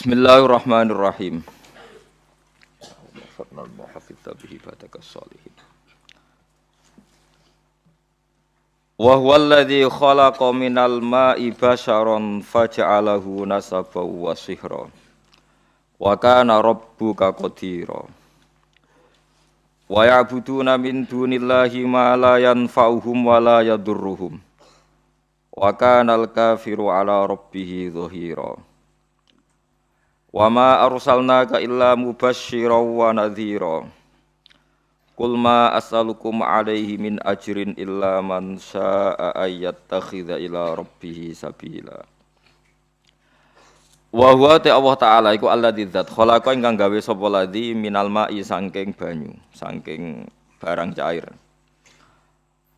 Bismillahirrahmanirrahim. Fatnal muhafidz bihi batakas sholihin. Wa huwal ladzi khalaqa minal ma'i basharan faja'alahu nasaban wa sihra. Wa kana rabbuka qadira. Wa ya'buduna min dunillahi ma la yanfa'uhum wa la yadurruhum. Wa kana al-kafiru 'ala rabbih dhahira. Wa ma arsalnaka illa mubasysyiran wa nadhira. Qul ma as'alukum 'alaihi min ajrin illa man syaa'a ayyattakhidha ila rabbih sabila. Wa huwa ta Allah taala iku alladzi dzat khalaqa ingkang gawe sapa ladzi minal ma'i saking banyu, saking barang cair.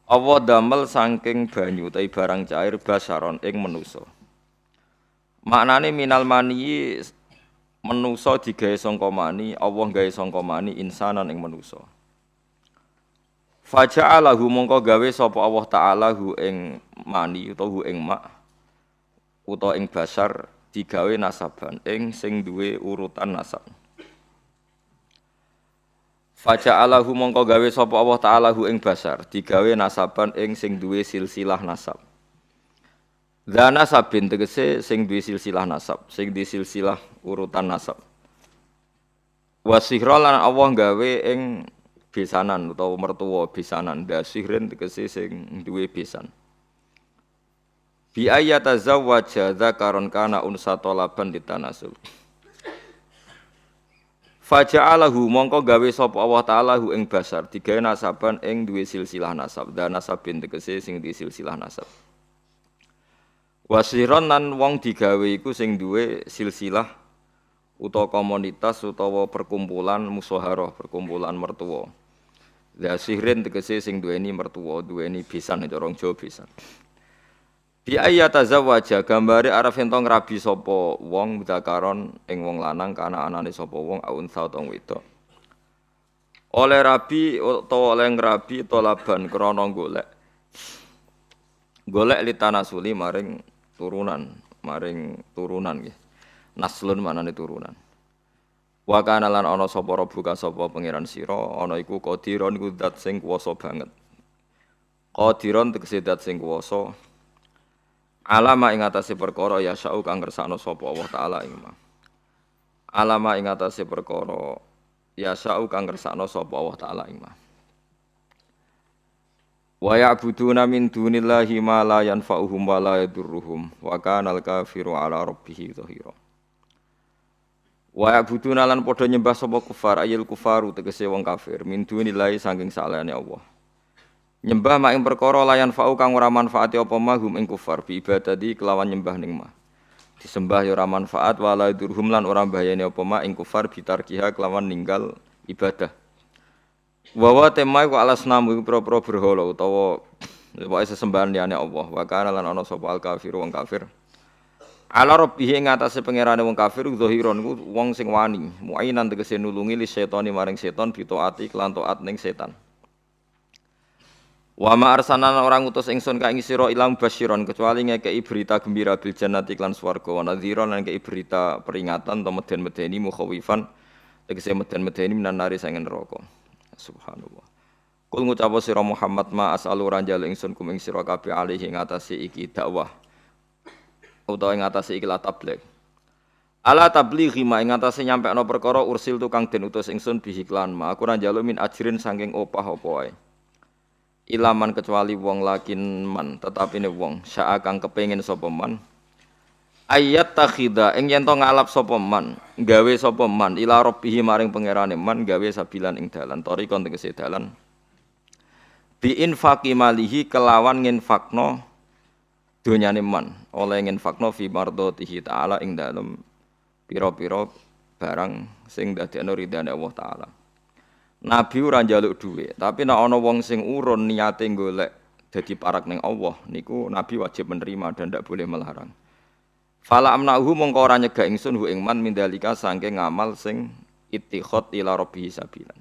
Allah damel saking banyu utawi barang cair basaron ing manusa. Maknane minal mani manusa digawe sangka mani, Allah gawe sangka mani insanan ing manusa. Faja'alahu mongko gawe sapa Allah taala hu ing mani utawa hu ing mak utawa ing basar digawe nasaban ing sing duwe urutan nasab. Faja'alahu mongko gawe sapa Allah taala hu ing basar digawe nasaban ing sing duwe silsilah nasab. Dzana sabin tegese sing duwe silsilah nasab, sing duwe silsilah urutan nasab. Wasihra lan Allah gawe ing besanan utawa mertua besanan, dasihrin tegese sing duwe besan. Bi ayatazawwaja dzakaron kana unsa talaban ditanasul. Faja'alahu mongko gawe sapa Allah taala hu ing basar digawe nasaban ing duwe silsilah nasab, dzana sabin tegese sing duwe silsilah nasab. Wasiron lan wong digawe iku sing duwe silsilah utawa komunitas utawa perkumpulan musyawarah, perkumpulan mertua. Dasihrin tegese sing duweni mertua, duweni besan cara Jawa besan. Bi ayatazawwaja gambare arep ento ngrabi sapa wong dzakaron ing wong lanang kana anane sapa wong aunsa utawa wedok. Oleh rabi utawa oleh ngrabi tolaban krana golek. Golek litanasuli maring turunan nggih. Naslun manane turunan. Wa kana lan ana sapa rabbuka sapa pangeran sira ana iku qadiron iku zat sing kuwasa banget. Qadiron tegese zat sing kuwasa. Alama ing atase perkara ya sa'u kang ngersakno sapa Allah taala ing ma. Alama ing atase perkara ya sa'u kang ngersakno sapa Allah taala ing ma. Wa ya'buduna min dunillahi ma la yanfa'uhum wa la yadurruhum wa kana al-kafiru 'ala rabbih dhahira. Wa ya'buduna lan padha nyembah sapa kufar ayil kufaru tegese wong kafir min dunillahi saking salehane Allah. Nyembah mak ing perkara layan fa'u kang ora manfaati apa mahum ing kufar bi ibadati kelawan nyembah ning mah. Disembah ya ora manfaat wala durhum lan ora bahayane apa mak ing kufar bitarkiha kelawan ninggal ibadah. Wa tema iku alasnamu iku pro-pro berhala utawa wae sesembahan liyane Allah. Wa kana lan ana sapa al kafiru wong kafir. Ala rabbih ing atase pangerane wong kafir zahiron ku wong sing wani, muainan tegese nulungi li setani maring setan bitaati kelan taat ning setan. Wa ma arsalna orang utus ingsun ka ing sira ilang basyiron kecuali ngekeki berita gembira bil jannati lan swarga wa nadhiran lan ngekeki berita peringatan to meden-medeni mukhawifan tegese meden-medeni minan nari sangen neraka. Subhanallah. Kul ngucap sira Muhammad ma as'alu ranjal ingsun kum ing sira kabeh alih ing atase iki dakwah utawa ing atase iki la tabligh. Ala tablighi ma ing atase nyampekno perkara ursil tukang den utus ingsun bihiklan ma aku ora njaluk min ajrin saking opah apa wae. Ilaman kecuali wong lakin man tetapine wong syaa kang kepengin sapa man ayat takhida ing yen to ngalap sapa man gawe sapa man ila rabbih maring pangerane man gawe sabilan ing dalan tarikon tegese dalan bi infaqi malihi kelawan nginfakno donyane man oleh nginfakno fi mardhatihi taala ing dalem pira-pira barang sing dadekno ridane Allah taala. Nabi ora njaluk dhuwit, tapi nek ana wong sing urun niate golek dadi parak ning Allah niku Nabi wajib menerima dan ndak boleh melarang. Fala amnahu mongko ora nyegah ingsun hu ing man mindalika saking ngamal sing ittikhad ila rabbih sabilan.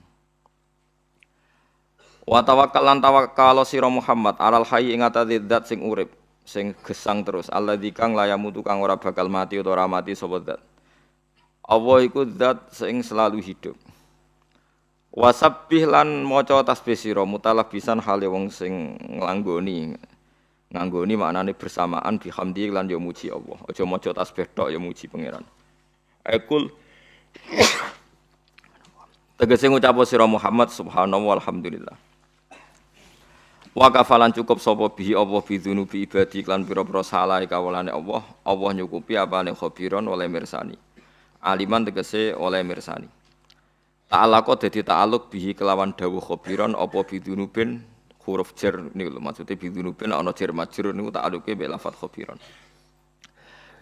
Wa tawakkal lan tawakkal sira Muhammad alal hayy ing atase zat sing urip sing gesang terus alladzi kang layamutu kang ora bakal mati utawa ora mati sapa zat Allah iku zat sing selalu hidup. Wasabbih lan maca tasbih sira mutalabisan hale wong sing nganggoni. Nganggoni maknane bersamaan bihamdi lan yo muji Allah. Aja maca tasbih tok yo muji pangeran. Ekul tegese ngucap sira Muhammad subhanallah walhamdulillah. Wa kafalan cukup sapa bihi Allah bidzunubi ibadi lan pira-pira salah kawulane Allah. Allah nyukupi apane khabiron oleh mirsani. Aliman tegese oleh mirsani. Ta'alaq dadi ta'aluk bihi kelawan dawuh khabiron apa bidunubin huruf jar niku lho maksude bidunubin ana jar majrur niku ta'aluke be lafaz khabiron.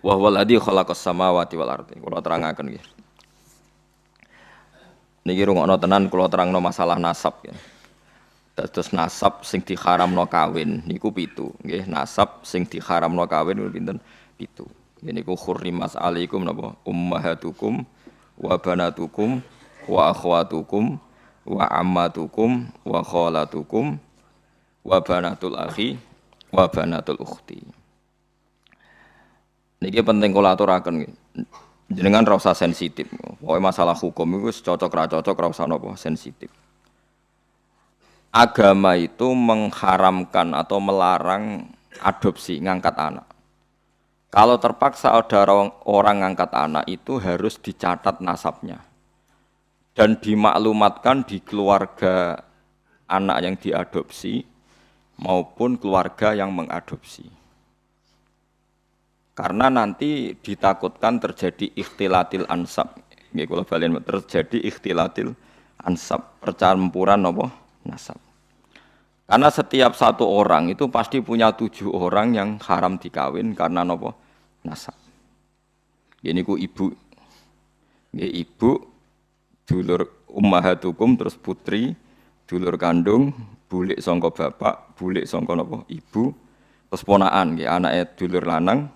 Wa huwal ladzi khalaqas samawati wal ardi. Kula terangaken nggih. Niki rungokno tenan kula terangno masalah nasab ya. Dados nasab sing diharamno kawin niku 7 nggih. Nasab sing diharamno kawin niku pinten? 7. Niku khurrimas alaikum napa ummahatukum wa banatukum wa akhwatukum wa ammatukum wa khalatukum wa banatul akhi wa banatul ukhti. Niki penting kula aturaken jenengan ra usah sensitif. Pokoke masalah hukum iku cocok ra cocok ra usah napa sensitif. Agama itu mengharamkan atau melarang adopsi ngangkat anak. Kalau terpaksa ada orang ngangkat anak itu harus dicatat nasabnya. Dan dimaklumatkan di keluarga anak yang diadopsi maupun keluarga yang mengadopsi. Karena nanti ditakutkan terjadi ikhtilatil ansab. Nggih kula balen terjadi ikhtilatil ansab, percampuran napa nasab. Karena setiap satu orang itu pasti punya 7 orang yang haram dikawin karena napa nasab. Ini ku ibu. Nggih ibu dulur ummahatukum terus putri, dulur kandung, bulik sangka bapak, bulik sangka napa ibu, terus ponakan nggih anake dulur lanang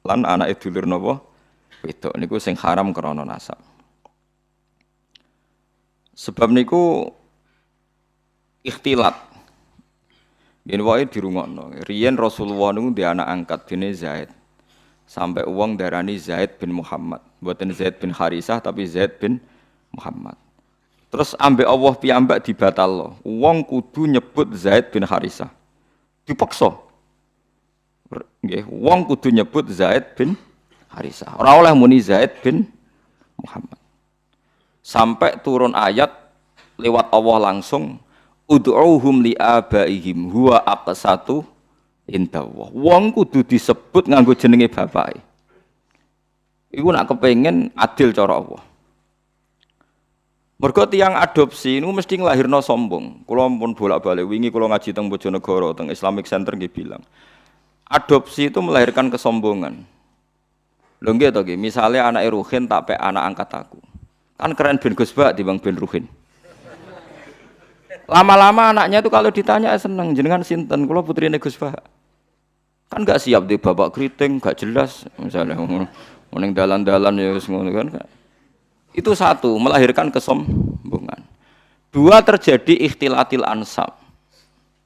lan anake dulur napa wedok niku sing haram krana nasab. Sebab niku ikhtilat. Yen wae dirungokno. Riyen Rasulullah niku ndek anak angkat dene Zaid. Sampai wong darani Zaid bin Muhammad, mboten Zaid bin Harisah tapi Zaid bin Muhammad. Terus ambek Allah piyambak dibatalno. Wong kudu nyebut Zaid bin Harisah. Dipaksa. Nggih, wong kudu nyebut Zaid bin Harisah. Ora oleh muni Zaid bin Muhammad. Sampai turun ayat lewat Allah langsung ud'uuhum li abaihim huwa aqsatu indallah. Wong kudu disebut nganggo jenenge bapake. Iku nak kepengin adil cara Allah. Mergo tiyang adopsi niku mesti nglahirno sombong. Kula pun bolak-balik wingi kula ngaji teng Bojonegoro teng Islamic Center nggih bilang. Adopsi itu melahirkan kesombongan. Lho nggih to nggih, misale anake Ruhin tak pek anak angkat aku. Kan keren ben Gus Bak timbang ben Ruhin. Lama-lama anaknya itu kalau ditanya seneng jenengan sinten, kula putrine Gus Bak. Kan enggak siap di bapak keriting, enggak jelas misalnya ning dalan-dalan ya wis ngono kan. Itu satu, melahirkan kesombongan. 2 terjadi ikhtilatil ansab.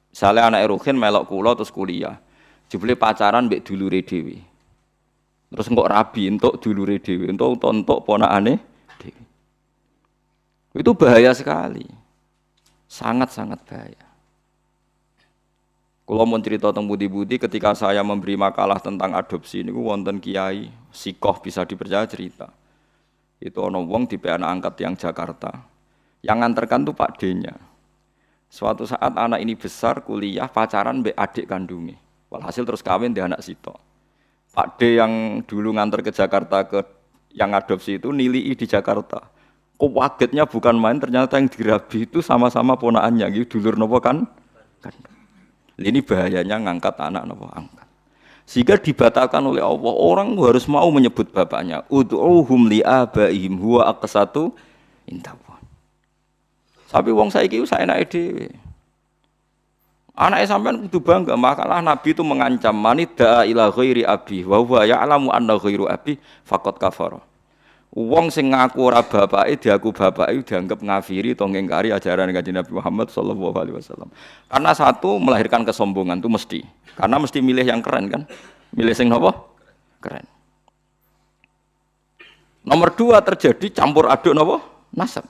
Misalnya anak Ruhin melok kula terus kuliah. Jebule pacaran mbek dulure dhewe. Terus kok rabi entuk dulure dhewe, entuk ponakane dhewe. Itu bahaya sekali. Sangat-sangat bahaya. Kalau mau cerita tentang budi-budi ketika saya memberi makalah tentang adopsi ini, wonten kiai sikoh bisa dipercaya cerita. Itu ono wong di anak angkat yang Jakarta. Yang nganterkan tuh Pak D-nya. Suatu saat anak ini besar kuliah pacaran mbek adik kandungnya. Walhasil terus kawin di anak sitok. Pak D yang dulu nganter ke Jakarta ke yang adopsi itu nilai di Jakarta. Kok wagetnya bukan main, ternyata yang dirabi itu sama-sama ponakannya, gitu dulur nopo kan? Ini bahayanya ngangkat anak nopo angkat. Sehingga dibatalkan oleh Allah, orang harus mau menyebut bapaknya. Ud'uuhum li abaihim huwa aqsatu indallah. Tapi wong saiki saenake dhewe. Anake sampean kudu bangga, makalah Nabi itu mengancam manida ila ghairi abi wa huwa ya'lamu anna ghairu abi faqad kafara. Wong sing ngaku ora bapake diaku bapake dianggap ngafiri atau ngingkari ajaran Kanjeng Nabi Muhammad sallallahu alaihi wasallam. Karena satu melahirkan kesombongan itu mesti. Karena mesti milih yang keren kan? Milih sing napa? Keren. Nomor dua terjadi campur aduk napa? Nasab.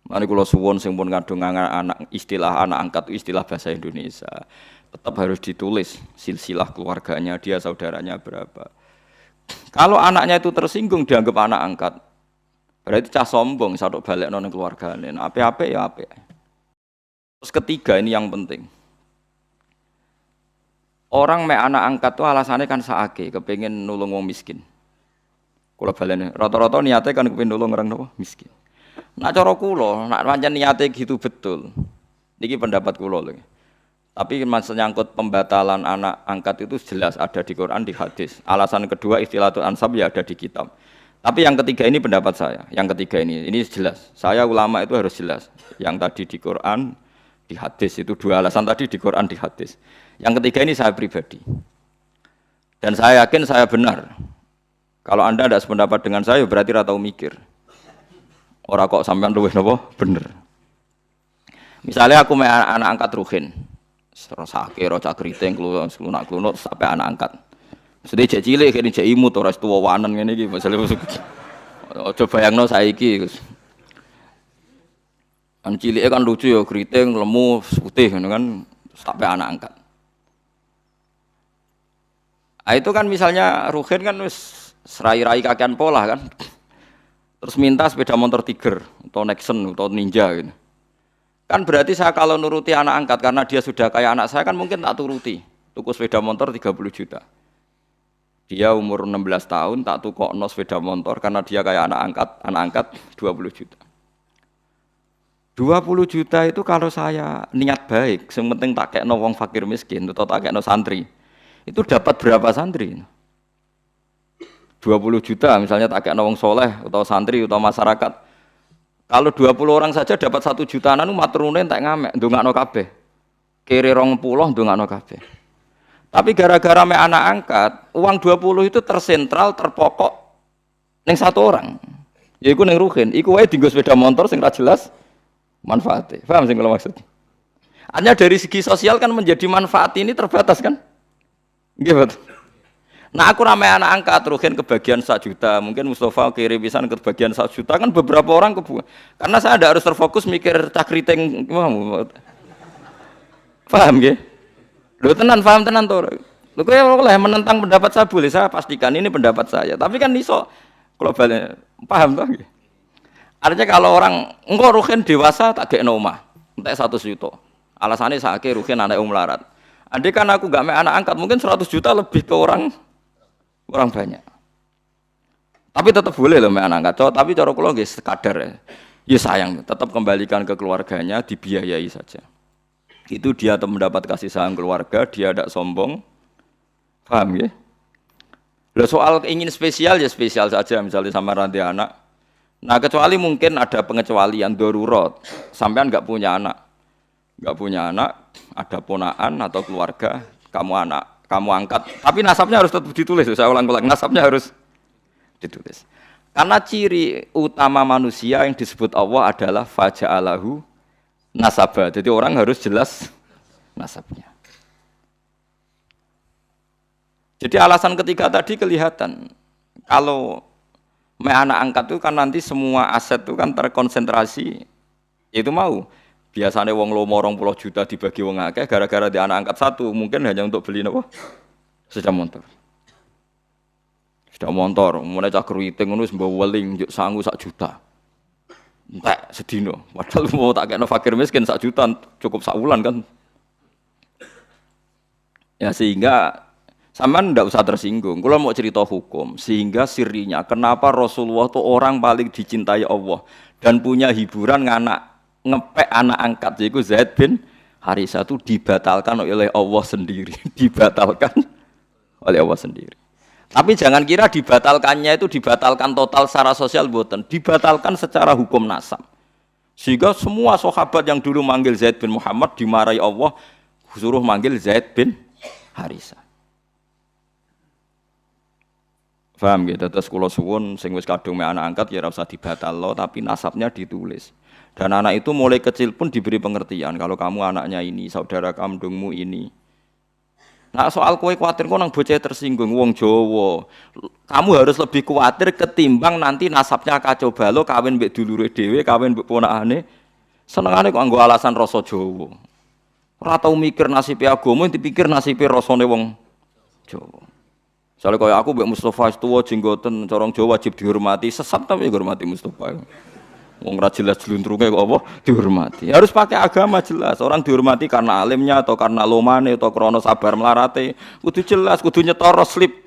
Mane kula suwun sing pun kadung anak istilah anak angkat istilah bahasa Indonesia. Tetap harus ditulis silsilah keluarganya dia saudaranya berapa. Kalau anaknya itu tersinggung dianggap anak angkat. Berarti cah sombong sadok balekno nang keluargane. Apik-apik ya apik. Terus ketiga ini yang penting. Orang mek anak angkat tuh alasannya kan saake kepengin nulung wong miskin. Kula baleni rata-rata niate kan kepengin nulung orang napa miskin. Nak cara kula, nak pancen niate gitu betul. Niki pendapat kula lho. Tapi maksudnya nyangkut pembatalan anak angkat itu jelas ada di Quran, di hadis. Alasan kedua istilatul ansab ya ada di kitab. Tapi yang ketiga ini pendapat saya. Yang ketiga ini jelas. Saya ulama itu harus jelas. Yang tadi di Quran, di hadis itu dua alasan tadi di Quran, di hadis. Yang ketiga ini saya pribadi. Dan saya yakin saya benar. Kalau Anda tidak sependapat dengan saya berarti ora tau mikir. Ora kok sampean luwih napa bener. Misalnya aku anak angkat Ruhin. Serosake roca kriting klunak-klunuk sampai anak angkat. Sedih cek cilik kene cek imut ora tuwa wanen ngene iki masale. Aja bayangno saiki. Kan cilike kan lucu ya kriting lemu putih ngono kan sampai anak angkat. Itu kan misalnya Ruhin kan wis serai-rai kakean pola kan. Terus minta sepeda motor Tiger atau Nexon atau Ninja gitu. Kan berarti saya kalau nuruti anak angkat karena dia sudah kayak anak saya kan mungkin tak turuti. Tuku sepeda motor 30 juta. Dia umur 16 tahun tak tukokno sepeda motor karena dia kayak anak angkat 20 juta. 20 juta itu kalau saya niat baik, yang penting tak kekno wong fakir miskin atau tak kekno santri. Itu dapat berapa santri? 20 juta misalnya tak kekno wong soleh atau santri atau masyarakat. Kalau 20 orang saja dapat 1 jutaan anu maturune entek ngamek ndongakno kabeh. Kiri 20 ndongakno kabeh. Tapi gara-gara mek anak angkat, uang 20 itu tersentral terpokok ning satu orang. Yaiku ning Ruhin, iku wae dienggo sepeda motor sing ra jelas manfaatnya. Paham sing kula maksud? Hanya dari segi sosial kan menjadi manfaat ini terbatas kan? Nggih betul. Nah aku ramai anak angkat Ruhin kebagian 1 juta, mungkin Mustafa kiri pisan kebagian 1 juta kan beberapa orang karena saya ada harus terfokus mikir cakriting, paham nggih? Lho tenan paham tenan to. Lho kowe oleh menentang pendapat saya boleh, saya pastikan ini pendapat saya. Tapi kan iso globalnya paham toh nggih? Artinya kalau orang engko Ruhin dewasa tak gekno omah, entek 100 juta. Alasannya sakake Ruhin anak melarat. Andai kan aku gak mek anak angkat mungkin 100 juta lebih ke orang banyak. Tapi tetap boleh loh mek anak angkat. Tapi cara kula nggih sekadar ya. Ya sayang, tetap kembalikan ke keluarganya, dibiayai saja. Itu dia mendapat kasih sayang keluarga, dia tidak sombong. Paham ya? Lah soal ingin spesial ya spesial saja misalnya sama ranti anak. Nah, kecuali mungkin ada pengecualian darurat. Sampean enggak punya anak. Enggak punya anak, ada ponaan atau keluarga, kamu angkat, tapi nasabnya harus tetap ditulis. Saya ulang-ulang, nasabnya harus ditulis. Karena ciri utama manusia yang disebut Allah adalah faja'alahu nasabah. Jadi orang harus jelas nasabnya. Jadi alasan ketiga tadi kelihatan. Kalau anak angkat itu kan nanti semua aset itu kan terkonsentrasi. Itu mau. Biasanya wong lomo 20 juta dibagi wong akeh gara-gara di anak angkat satu mungkin hanya untuk beli napa? Sepeda motor. Sepeda motor, mulai cak keriting ngono wis mbok weling njuk sangu 1 juta. Entek sedino. Padahal mau tak kena fakir miskin 1 juta cukup sak wulan kan. Ya sehingga sampean ndak usah tersinggung. Kula mau cerita hukum sehingga sirinya kenapa Rasulullah itu orang paling dicintai Allah dan punya hiburan ngepek anak angkat yaitu Zaid bin Harisah itu dibatalkan oleh Allah sendiri, dibatalkan oleh Allah sendiri. Tapi jangan kira dibatalkannya itu dibatalkan total secara sosial boten, dibatalkan secara hukum nasab. Sehingga semua sahabat yang dulu manggil Zaid bin Muhammad dimarahi Allah, suruh manggil Zaid bin Harisah. Paham gitu? Terus kula suwun sing wis kadung mek anak angkat ya ora usah dibatalno tapi nasabnya ditulis. Dan anak itu mulai kecil pun diberi pengertian kalau kamu anaknya ini, saudara kandungmu ini. Nah soal kowe kuwatir kok nang bocah tersinggung wong Jawa. Kamu harus lebih kuwatir ketimbang nanti nasabnya kacau balau kawin mbek dulure dhewe, kawin mbek ponakane. Senengane kok nggo alasan rasa Jawa. Ora tau mikir nasibe agama, dipikir nasibe rasane wong Jawa. Soale kaya aku mbek Mustofa tuwa jenggoten corong Jawa wajib dihormati, sesat tapi hormati Mustofa. Wong ra jelas jluntrunge kok apa dihormati. Harus pakai agama jelas. Orang dihormati karena alimnya atau karena lomane atau krana sabar melarate. Kudu jelas, kudu nyetara slip.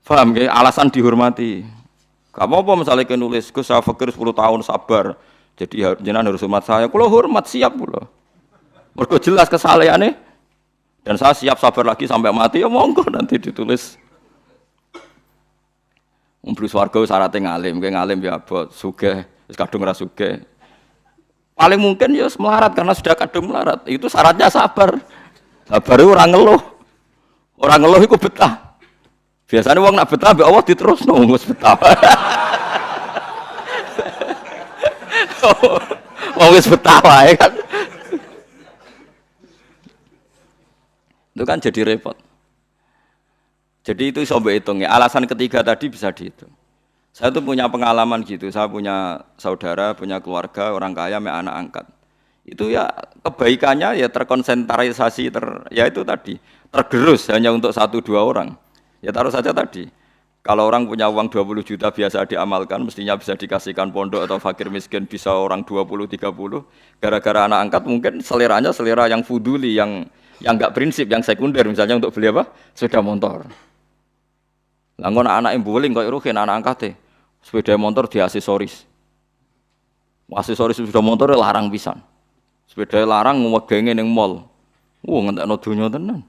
Paham nggih? Alasan dihormati. Gak apa-apa misalnya nulis Gus saya fakir 10 tahun sabar. Jadi jenengan harus hormat saya. Kula hormat siap kula. Mergo jelas kesalehane dan saya siap sabar lagi sampai mati ya monggo nanti ditulis. Mlebu swarga syaratnya ngalim, kayak ngalim ya abot sugih, wis kadung ra sugih. Paling mungkin ya melarat karena sudah kadung melarat. Itu syaratnya sabar. Sabar itu orang ngeluh. Orang ngeluh itu betah. Biasanya wong nak betah mbek Allah diterusno wis betah. Wong wis betah wae kan. Itu kan jadi repot. Jadi itu coba hitung ya. Alasan ketiga tadi bisa dihitung. Saya tuh punya pengalaman gitu. Saya punya saudara, punya keluarga, orang kaya, anak angkat. Itu ya kebaikannya ya terkonsentrasi, ya itu tadi. Tergerus hanya untuk 1-2 orang. Ya taruh saja tadi. Kalau orang punya uang 20 juta biasa diamalkan, mestinya bisa dikasihkan pondok atau fakir miskin bisa orang 20-30. Gara-gara anak angkat mungkin seleranya selera yang fuduli, yang enggak prinsip, yang sekunder. Misalnya untuk beli apa? Sepeda motor. Lah ngono anak mbuling kok rugen anak angkate. Sepeda motor di aksesoris. Aksesoris sepeda motor larang pisan. Sepeda larang ngegenge ning mall. Ngentekno donya tenan.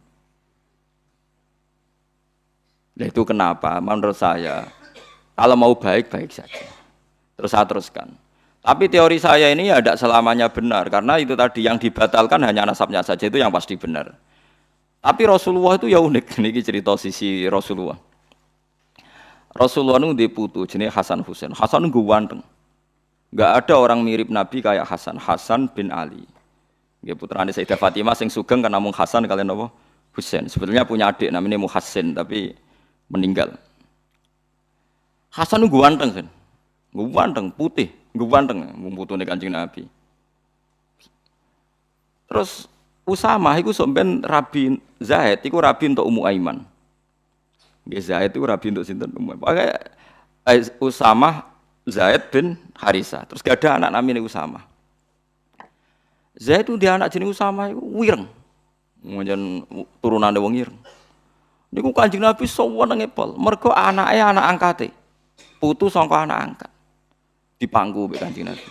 Lah itu kenapa? Menurut saya kalau mau baik-baik saja. Terus saya teruskan. Tapi teori saya ini ya tidak selamanya benar karena itu tadi yang dibatalkan hanya nasabnya saja itu yang pasti benar. Tapi Rasulullah itu ya unik. Ini cerita sisi Rasulullah. Rasulullah itu dia putu jenis Hasan Husain. Hasan itu ganteng. Enggak ada orang mirip Nabi kayak Hasan. Hasan bin Ali. Dia putrane Sayyidah Fatimah sing sugeng kan namung Hasan kalian apa? Husain. Sebetulnya punya adik namanya Muhassin tapi meninggal. Hasan itu ganteng kan. Ganteng, putih, ganteng putune Kanjeng Nabi. Terus Usamah iku sampean Rabi Zaid iku rabi untuk Ummu Aiman. Nggih Zaid itu rabi untuk sinten Ummu Aiman. Pakai Usamah Zaid bin Harisah. Terus gak ada anak namanya Usamah. Zaid itu dia anak jenis Usamah iku wireng. Njen turunane wong ireng. Niku Kanjeng Nabi sowan ngepel. Mergo anake anak angkate. Putu sangka anak angkat. Dipangku mbek Kanjeng Nabi.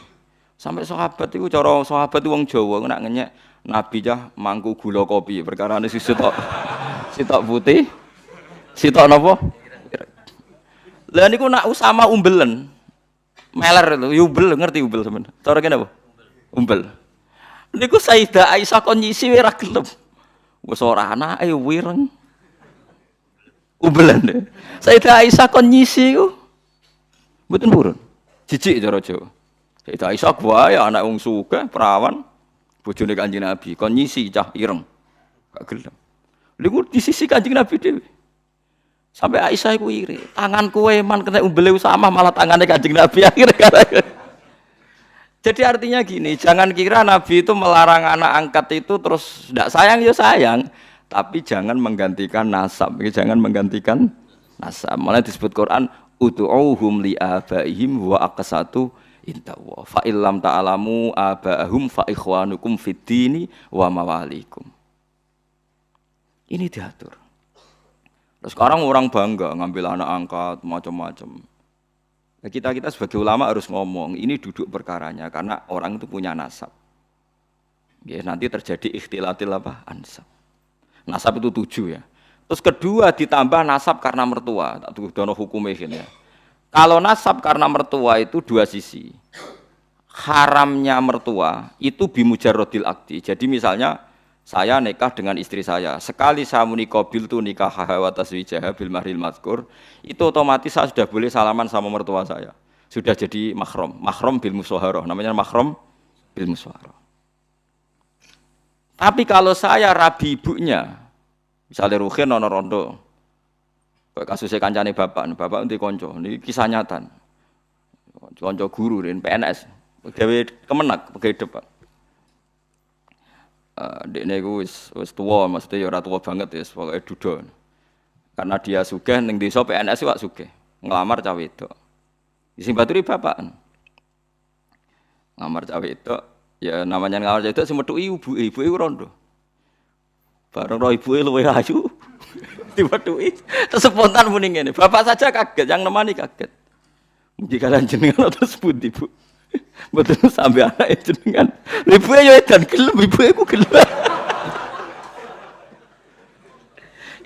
Sampai sahabat iku cara sahabat wong Jawa nak ngenyek Nabi cah mangku gula kopi perkarane sitok putih sitok napa lha niku nak Usama umbelen meler itu umbel ngerti umbel sampean cara kene apa umbel niku Sayyidah Aisyah kon nyisi ora gelem wis ora anake wireng umbelan deh Sayyidah Aisyah kon nyisi ku mboten purun jijik cara Jawa Sayyidah Aisyah wae anak wong sugih perawan bojone Kanjeng Nabi kon nyisi cah ireng gak gelem niku di sisi Kanjeng Nabi dhewe sampai Aisyah iku iri tanganku eman kena umbele Usamah malah tangane Kanjeng Nabi akhirnya jadi artinya gini jangan kira Nabi itu melarang anak angkat itu terus ndak sayang ya sayang tapi jangan menggantikan nasab jangan menggantikan nasab malah disebut Quran ud'uuhum li abaihim wa aqsatu intawa fa illam ta'lamu aba'ahum fa ikhwanukum fid dini wa mawalikum. Ini diatur. Terus sekarang orang bangga ngambil anak angkat macam-macam. Nah, kita sebagai ulama harus ngomong ini duduk perkaranya karena orang itu punya nasab. Ya, nanti terjadi ikhtilatil apa? Ansab. Nasab itu 7 ya. Terus kedua ditambah nasab karena mertua. Tak dono hukumnya ini ya. Kalau nasab karena mertua itu 2 sisi. Haramnya mertua itu bimujarrodil akdi. Jadi misalnya saya nikah dengan istri saya. Sekali saya munikobil tu nikah wa taswijah bil mahril mazkur, itu otomatis saya sudah boleh salaman sama mertua saya. Sudah jadi mahram. Mahram bil musyawarah. Namanya mahram bil musyawarah. Tapi kalau saya rabi ibunya, Misalnya Ruhin ana rondo. Kayak kasusnya kancane bapak nanti konco. Ini kisah nyata. Konco guru dan PNS. Gawe kemenak pegawai depan. Dekne iku wis tuwa, maksudnya ya ora tuwa banget ya, pokoke duda. Karena dia sugih ning desa PNS wak sugih. Ngelamar cah wedok. Sing baturi bapak. Ngelamar cah wedok, ya namanya ngelamar cah wedok sing methuki ibuke rondo. Bareng ro ibuke luwih ayu. Diwethuki. Terus spontan muni ngene. Bapak saja kaget, yang nemani kaget. Mugi kalian jenengan terus pundi, Bu? Mboten sampe anake jenengan. Ibuke yo edan gelem, ibuke ku gelem.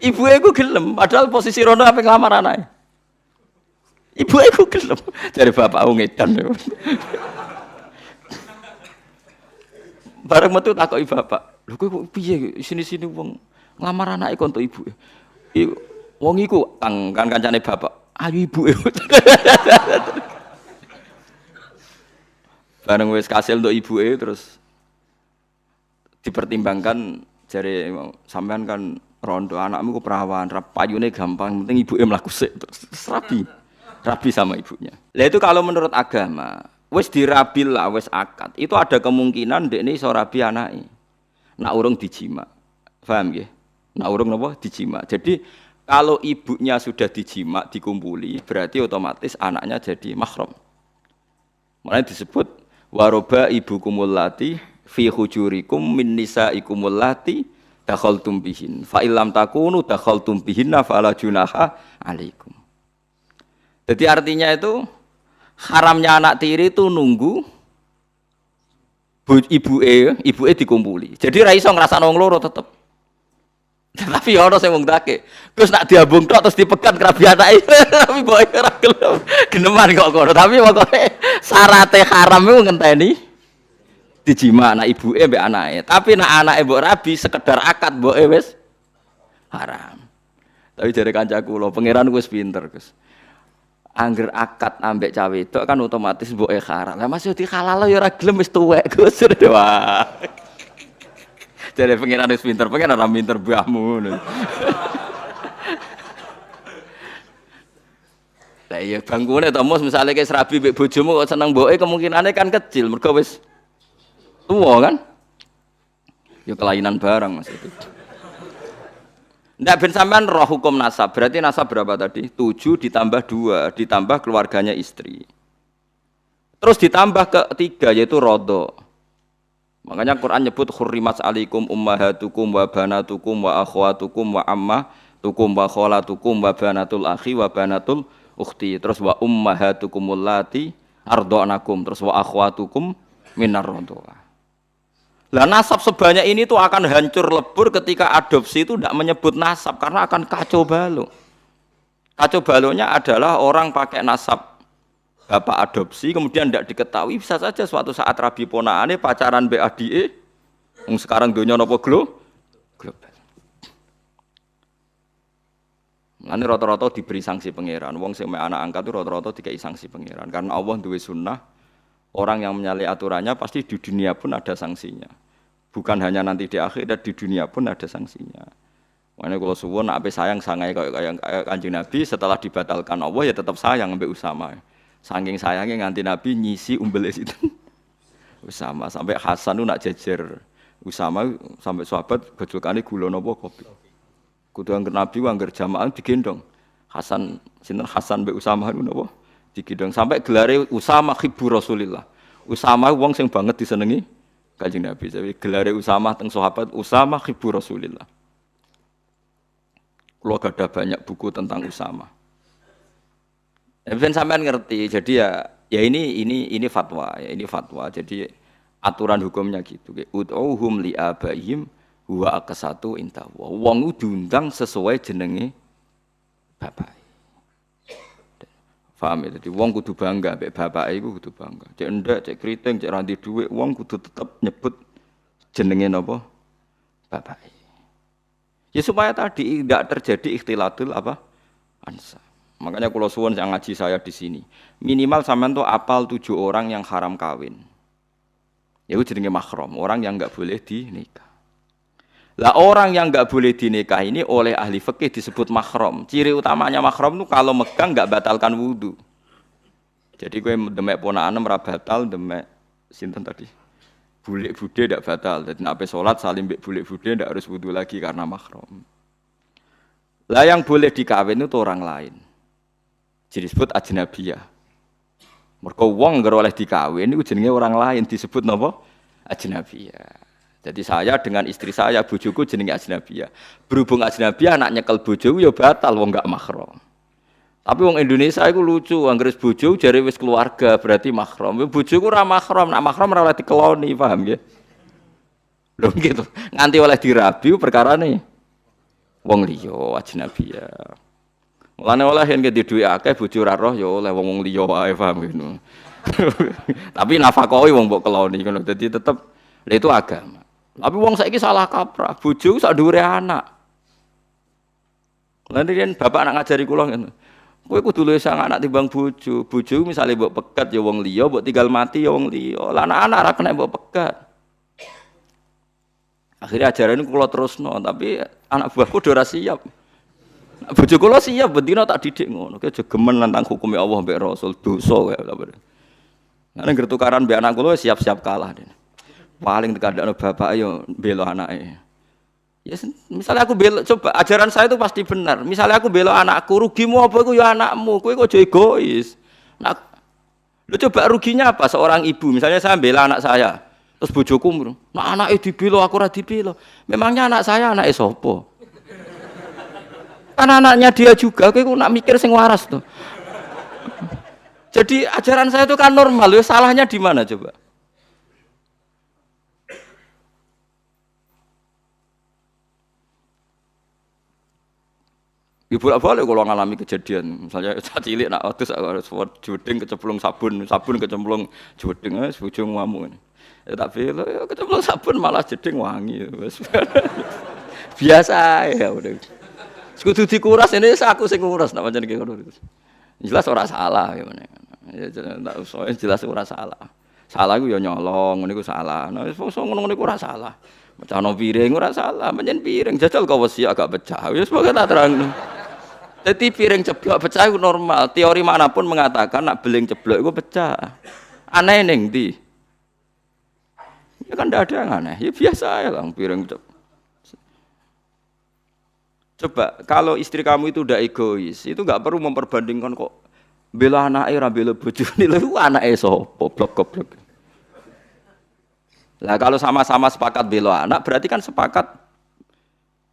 Ibuke ku gelem, padahal posisi rono ape nglamar anake. Ibuke ku gelem. Jare bapak ngedan. Bareng metu takoki bapak, "Lho kowe kok piye sini-sini wong nglamar anake kon to ibuke?" Wong iku kan kancane bapak, "Ayu ibuke." Bareng wis kasil untuk ibuke terus dipertimbangkan jare sampean kan rondo anakmu ku perawan, payune gampang, penting ibuke mlaku sik terus rabi sama ibunya. Lah itu kalau menurut agama, wis dirabil lah, wis akad. Itu ada kemungkinan dekne iso rabi anake. Nak urung dijima. Paham nggih? Nak urung napa? Dijima. Jadi kalau ibunya sudah dijima, dikumpuli, berarti otomatis anaknya jadi mahram. Makanya disebut waroba ibukumul lati fi hujurikum min nisaikumul lati dakhaltum bihin fa illam takunu dakhaltum bihinna fala junaha alaikum. Jadi artinya itu haramnya anak tiri itu nunggu ibuke dikumpuli. Jadi ra iso ngrasakno wong loro tetep. Tapi ya ono sing wong take. Terus nak diambung tok terus dipegat krabi anake. Tapi boke ora gelem. Geneman kok ngono. Tapi pokoke syaraté haram iku ngenteni dijima anak ibuke mbek anake. Tapi nak anake mbok rabi sekedar akad mboke wis haram. Tapi jare kancaku lho, pangeran wis pinter, Gus. Angger akad ambek cah wedok kan otomatis mboke haram. Lah Mas yo dihalal ya ora gelem wis tuwek, Gus. Wah. Jare pangeran wis pinter, pangeran ora pinter mbahmu. Lah iya bangkune to Mus, misale ke serabi mbek bojomu kok seneng mboke kemungkinane kan kecil, mergo wis tuwa kan? Ya kelainan barang Mas itu. Ndak ben sampean roh hukum nasab. Berarti nasab berapa tadi? 7 ditambah 2, ditambah keluarganya istri. Terus ditambah ketiga yaitu rodho. Makanya Quran nyebut hurrimat alaikum ummahatukum wa banatukum wa akhwatukum wa ammatukum wa khalatukum wa banatul akhi wa banatul ukhti. Terus wa ummahatukumul lati ardhanakum. Terus wa akhwatukum minar rodhoah. Lah nasab sebanyak ini tuh akan hancur lebur ketika adopsi itu tidak menyebut nasab karena akan kacau balau. Kacau balaunya adalah orang pakai nasab bapak adopsi kemudian tidak diketahui, bisa saja suatu saat rabi ponaane pacaran mbek adike wong sekarang donya napa global. Lan rata-rata diberi sanksi pangeran. Wong sing mek anak angkat itu rata-rata dikai sanksi pangeran karena Allah duwe sunnah. Orang yang menyalahi aturannya pasti di dunia pun ada sanksinya. Bukan hanya nanti di akhirat, di dunia pun ada sanksinya. Makanya kalau suwun nak ape sayang sangai kayak Kanjeng Nabi setelah dibatalkan Allah ya tetap sayang ambek Usama. Saking sayangnya nganti Nabi nyisi umbeles itu. Usama sampai Hasan itu nak jejer. Usama sampai sahabat gejolkane gula napa kopi. Kudu angger Nabi angger jamaah digendong. Hasan sinten Hasan mbek Usama itu napa? Digendong sampai gelare Usama hibbu Rasulillah. Usama wong sing banget disenengi Kanjeng Nabi. Jadi gelare Usama teng sahabat Usama hibbu Rasulillah. Kulo ada banyak buku tentang Usama. Ben sampean ngerti. Jadi ya ini fatwa, ya ini fatwa. Jadi aturan hukumnya gitu. Ud'uhum li abaihim huwa aqsatu inta. Wong diundang sesuai jenenge bapak. Paham ya? Jadi wong kudu bangga mbek bapake iku kudu bangga. Cek ndak, cek kriting, cek ranti dhuwit, wong kudu tetep nyebut jenenge napa? Bapake. Ya supaya tadi tidak terjadi ikhtilatul apa? Ansab. Makanya kalau suwun yang ngaji saya di sini, minimal sampean tuh apal 7 orang yang haram kawin. Ya itu jenenge mahram, orang yang enggak boleh dinikah. Lah orang yang nggak boleh dinikah ini oleh ahli fikih disebut mahram. Ciri utamanya mahram itu kalau megang nggak batalkan wudu. Jadi gue demek ponakan ora batal, demek sinten tadi? Bulik bude tidak batal. Jadi nak sholat salim mbek bulik bude tidak harus wudu lagi karena mahram. Lah yang boleh dikawin itu orang lain. Jadi disebut ajnabiyah. Mergo wong ngger oleh dikawin iku jenenge orang lain disebut napa? Ajnabiyah. Jadi saya dengan istri saya bojoku jenenge ajnabiyah. Berhubung ajnabiyah nak nyekel bojoku ya batal wong enggak mahram. Tapi wong Indonesia itu lucu, anggere bojo jare wis keluarga berarti mahram. Bojoku ora mahram, nak mahram ora oleh dikeloni, paham nggih? Lho gitu. Nganti oleh dirabi perkarane wong liya ajnabiyah. Mulane oleh yen di duwe akeh bojo ora roh ya oleh wong liya wae, paham ngono. Tapi nafkahi wong mbok keloni ngono. Dadi tetep lha itu agama. Tapi wong saiki salah kaprah, bojo sak dhuwure anak. Lan yen bapak anak ngajari kula ngono. Kowe kudu luwih sang anak timbang bojo. Bojo misale mbok pegat ya wong liya, mbok tinggal mati ya wong liya. Lah anak-anak ora kena mbok pegat. Akhirnya ajaran kula terusno, tapi anak buahku ora siap. Bojo kula siap bendina tak didik ngono. Ki aja gemen nantang hukume Allah mbek Rasul, dosa kowe lha. Nek gertukaran mbek anak kula siap-siap kalah. Paling tekadakno bapak yo bela anake. Ya, misalnya aku bela, coba ajaran saya itu pasti benar. Misalnya aku bela anakku, rugimu apa? Aku ya anakmu, kowe kok egois. Nah, lu coba ruginya apa? Seorang ibu, misalnya saya bela anak saya, terus bojoku, nah anaknya dibela, aku ora dibela. Memangnya anak saya anaknya sopo? Kan anaknya dia juga, kowe nak mikir sing waras tuh. Jadi ajaran saya itu kan normal, ya salahnya di mana coba? Ibu boleh kalau ngalami kejadian, misalnya saat cilik nak terus harus jodeng kecemplung sabun kecemplung jodeng, sebujung ngamu. Ya tapi lo kecemplung sabun malah jeding wangi, biasa ya udah. Sekutu dikuras ini aku sing nguras, nak macam gitu. Jelas orang salah gimana? Ya jelas orang salah. Salah gue ya nyolong, ini gue salah. Nah, ngono gue ora salah. Macam piring ora salah, menjen piring jajal kau wesi agak pecah. Ya sebagai tak terang. Jadi piring ceblok pecah itu normal. Teori manapun mengatakan nak beling ceblok itu pecah. Aneh neng di. Ya kan tidak ada yang aneh. Ya biasa ya lah piring ceblok. Coba kalau istri kamu itu udah egois, itu nggak perlu memperbandingkan kok bela anaknya, bela bojone lho anake sapa goblok. Lah kalau sama-sama sepakat bela anak berarti kan sepakat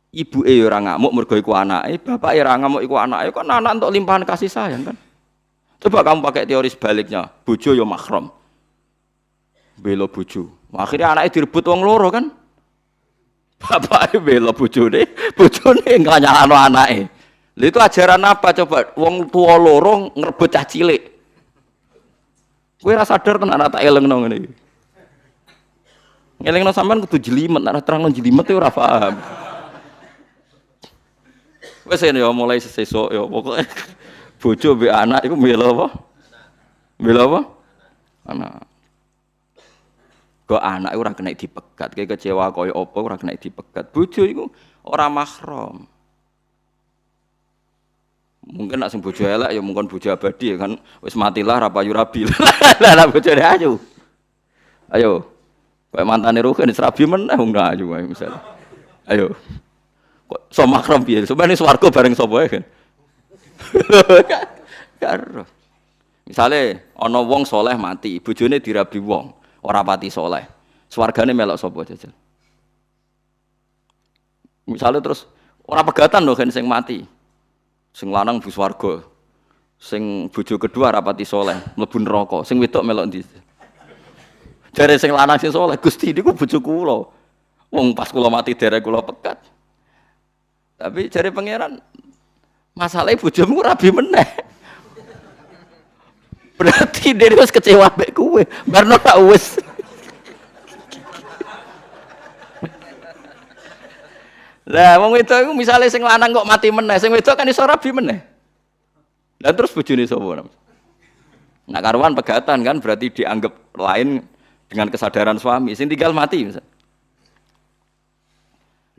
ibu ora ngamuk mergo iku anake, bapak ora ngamuk iku anake, kan anak untuk limpahan kasih sayang kan. Coba kamu pakai teori sebaliknya, bojo ya mahram. Bela bojo. Akhirnya anake direbut wong loro kan. Bapake bela bojone nganyalano anake. Lha itu ajaran apa coba? Wong tua loro ngrebut cah cilik. Kowe ora sadar tenan tak elengno ngene iki. Ngelingno sampean kudu jelimet, nek terangno jelimet e ora paham. Wes ya mulai sesuk ya pokoke bojo mbek anak iku mbela apa? Mbela apa? Anak. Kok anak ora kena dipegat, kayak kecewa kaya apa ora kena dipegat. Bojo iku ora mahram. Mungkin nak sing bojo elek ya mungkin bojo abadi ya kan wis matilah ra payu rabi. Lah bojone ayu. Ayo. Kayak mantane Ruhin serabi meneh wong ayu wae misal. Ayo. Kok so mahram piye? Sampeyan swarga bareng sapa kan? Karo. Misale ana wong saleh mati, bojone dirabi wong, ora pati saleh. Swargane melok sapa jajal? Misale terus ora pegatan lho kan sing mati. Sing lanang bu swarga. Sing bojo kedua ora pati saleh, mlebu neraka. Sing wedok melok ndi? Jare sing lanang sing saleh, Gusti niku bojo kula. Wong pas kula mati derek kula pegat. Tapi jare pangeran masalahnya bojomu rabi meneh. Berarti dia wis kecewa mbek kowe. Barno tak wis. Lah wong wedok iku misale sing lanang kok mati meneh, sing wedok kan iso rabi meneh. Lah terus bojone sapa? Nak karuan pegatan kan berarti dianggap lain dengan kesadaran suami. Sing tinggal mati misal.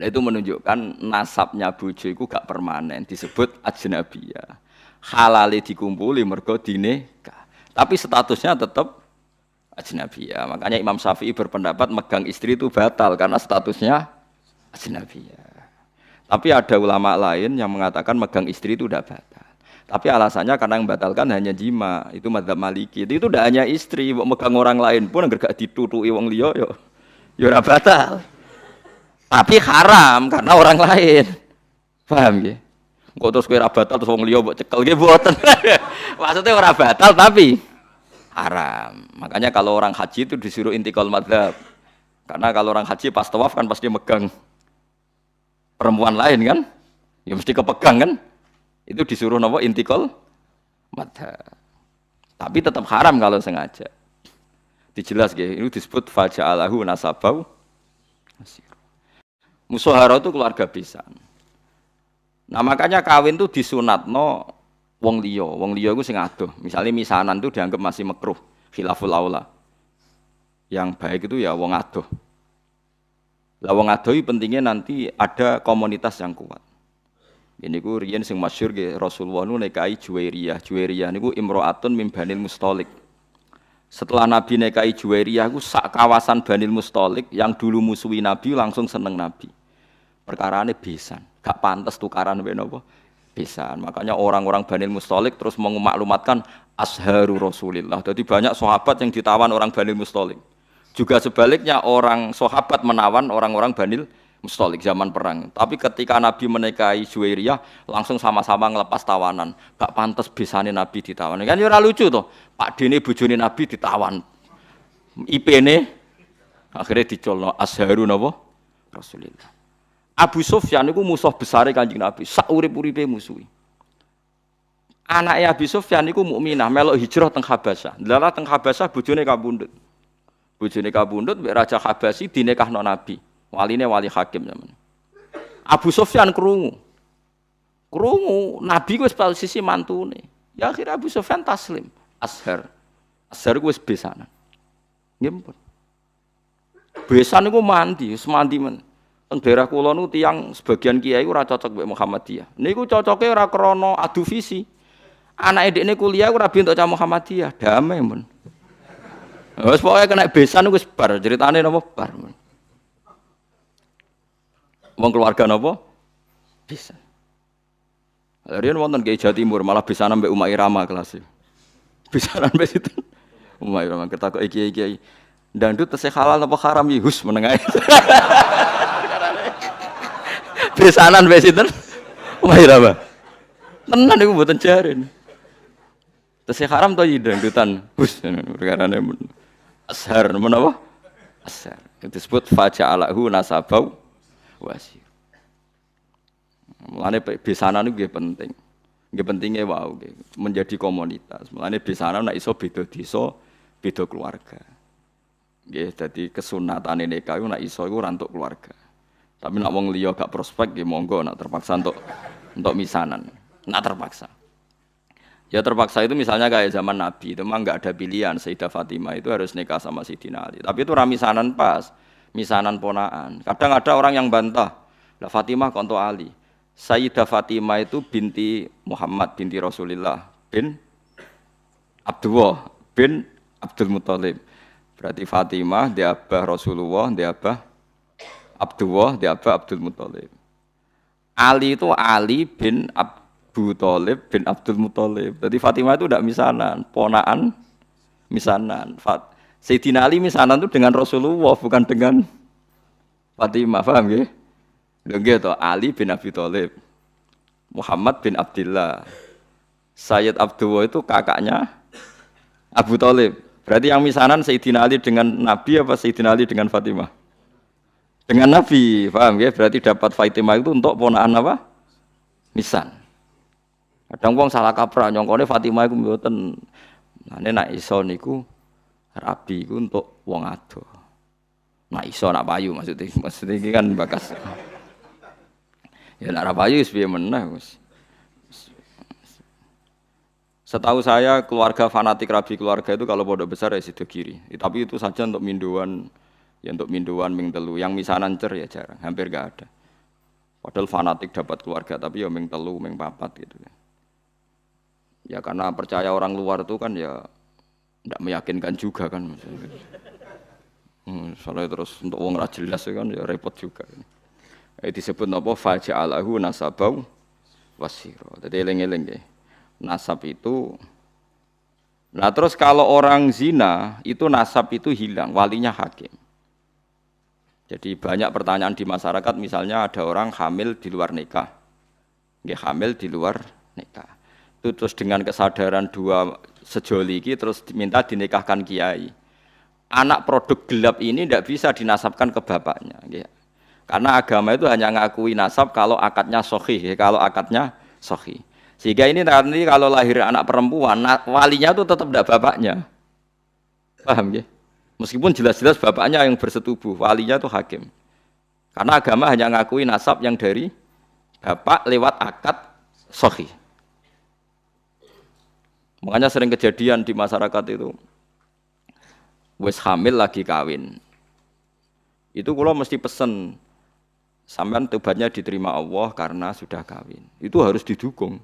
Nah, itu menunjukkan nasabnya bojo iku gak permanen, disebut ajnabiyah. Halale dikumpuli mergo dinikah. Tapi statusnya tetap ajnabiyah. Makanya Imam Syafi'i berpendapat megang istri itu batal karena statusnya ajnabiyah. Tapi ada ulama lain yang mengatakan megang istri itu udah batal. Tapi alasannya karena yang batalkan hanya jima, itu madzhab Maliki. Itu udah hanya istri, megang orang lain pun enggak ditutuki wong liya ya ora batal. Tapi haram karena orang lain. Paham nggih? Engko terus kowe ora batal terus wong liya mbok cekel nggih mboten. Maksudnya ora batal tapi haram. Makanya kalau orang haji itu disuruh intikal madzhab. Karena kalau orang haji pas tawaf kan pasti megang perempuan lain kan? Ya mesti kepegang kan? Itu disuruh napa intikal madzhab. Tapi tetap haram kalau sengaja. Dijelas nggih, itu disebut faja'alahu nasabau. Musyahara itu keluarga pisan. Nah makanya kawin itu disunatno wong liya iku sing adoh. Misalnya misanan itu dianggap masih makruh, khilaful aula. Yang baik itu ya wong adoh. Lah wong adoh pentingnya nanti ada komunitas yang kuat. Ini ku riyen sing masyhur nggih Rasulullah nu nikahi Juwairiyah. Juwairiyah niku imro'atun min Banil Mustalik. Setelah Nabi nikahi Juwairiyah ku sak kawasan Banil Mustalik yang dulu musuhi Nabi langsung seneng Nabi. Perkarane besan, gak pantas tukaran mbek napa? Besan. Makanya orang-orang Banil Mustalik terus memaklumatkan asharu Rasulillah. Jadi banyak sahabat yang ditawan orang Banil Mustalik. Juga sebaliknya orang sahabat menawan orang-orang Banil Mustalik zaman perang. Tapi ketika Nabi menikahi Juwairiyah langsung sama-sama ngelepas tawanan. Gak pantas bisane Nabi ditawan. Kan ya ora lucu toh. Pak Dene bojone Nabi ditawan. IP-ne akhirnya dicolno asharu napa? Rasulillah. Abu Sufyan itu musuh besar Kanjeng Nabi. Sak urip-uripe musuhi. Anaknya Abu Sufyan itu mukminah melok hijrah teng Habasyah. Lala teng Habasyah bojone kabundut. Bojone kabundut mbek Raja Habasyi dinikahno Nabi. Waline wali hakim zaman. Abu Sufyan krungu Nabi wis posisi mantune. Ya akhirnya Abu Sufyan taslim. Ashar ku wis besanan. Nggih pun. Besan iku mandi, wis mandi men. Teng daerah kula nu tiyang sebagian kiai ora cocok mbek Muhammadiyah. Niku cocoke ora krana adu visi. Anake dekne kuliah ora bentuk cah Muhammadiyah, damai men. Wis pokoke kena besan wis bar, ceritane napa bar men. Wong keluarga napa? Bisa. Riyen wonten Kiai Jawa Timur malah besanan mbek Umar Irama kelas. Besanan mbek itu. Umar Irama ketakoki kiai-kiai, "Ndandut tesih halal apa haram ya?" Hus meneng ae. Besanan mbek sinten? Umar Irama. Tenan niku mboten jaren. Tesih haram to dangdutan. Hus perkarane ashar menapa? Ashar. Itu disebut faja'alahu nasabau wasir. Mulane besanan itu penting. Nggih pentingnya wow, menjadi komunitas. Mulane besanan nek iso beda desa, beda keluarga. Nggih dadi kesunatane nikah iku nek iso iku ora entuk keluarga. Tapi nek wong liya gak prospek nggih monggo nek terpaksa untuk misanan. Nek terpaksa. Ya terpaksa itu misalnya kayak zaman Nabi, itu memang enggak ada pilihan. Sayyidah Fatimah itu harus nikah sama Sayyidina Ali. Tapi itu ramisanan pas. Misanan ponaan. Kadang ada orang yang bantah, lah Fatimah konto Ali. Sayyidah Fatimah itu binti Muhammad binti Rasulullah bin Abdullah bin Abdul Muthalib. Berarti Fatimah dia abah Rasulullah, dia abah Abdullah, dia abah Abdul Muthalib. Ali itu Ali bin Abu Thalib bin Abdul Muthalib. Jadi Fatimah itu tidak misanan, ponaan misanan. Sayyidina Ali misanan itu dengan Rasulullah bukan dengan Fatimah, paham nggih? Lho nggih to, Ali bin Abi Thalib. Muhammad bin Abdullah. Sayyid Abdullah itu kakaknya Abu Thalib. Berarti yang misanan Sayyidina Ali dengan Nabi apa Sayyidina Ali dengan Fatimah? Dengan Nabi, paham nggih? Berarti dapat Fatimah itu untuk ponaan apa? Misan. Kadang wong salah kaprah nyongkone Fatimah iku mboten. Nah nek iso niku rabi itu untuk wong ado. Nah iso nak payu maksudnya ini kan bakas. Ya nak payu wis piye meneh wis. Setahu saya keluarga fanatik rabi keluarga itu kalau pondok besar ya sido kiri. Tapi itu saja untuk minduan, ya untuk minduan ming telu. Yang misanan cer ya jarang, hampir enggak ada. Padahal fanatik dapat keluarga, tapi ya ming telu, ming papat gitu. Ya karena percaya orang luar itu kan ya tidak meyakinkan juga kan. Soalnya terus untuk wong ra jelas kan ya repot juga. Disebut apa faja'alahu nasabau wasiro. Jadi eling-eling nggih. Nasab itu. Nah terus kalau orang zina itu nasab itu hilang, walinya hakim. Jadi banyak pertanyaan di masyarakat, misalnya ada orang hamil di luar nikah, hamil di luar nikah. Itu terus dengan kesadaran dua sejoli ini terus diminta dinikahkan kiai. Anak produk gelap ini tidak bisa dinasabkan ke bapaknya, karena agama itu hanya ngakui nasab kalau akadnya sahih, kalau akadnya sahih. Sehingga ini nanti kalau lahir anak perempuan, walinya itu tetap tidak bapaknya, paham ya? Meskipun jelas-jelas bapaknya yang bersetubuh, walinya itu hakim. Karena agama hanya ngakui nasab yang dari bapak lewat akad sahih. Makanya sering kejadian di masyarakat itu, wis hamil lagi kawin. Itu kalau mesti pesen, sampean tobatnya diterima Allah karena sudah kawin. Itu harus didukung.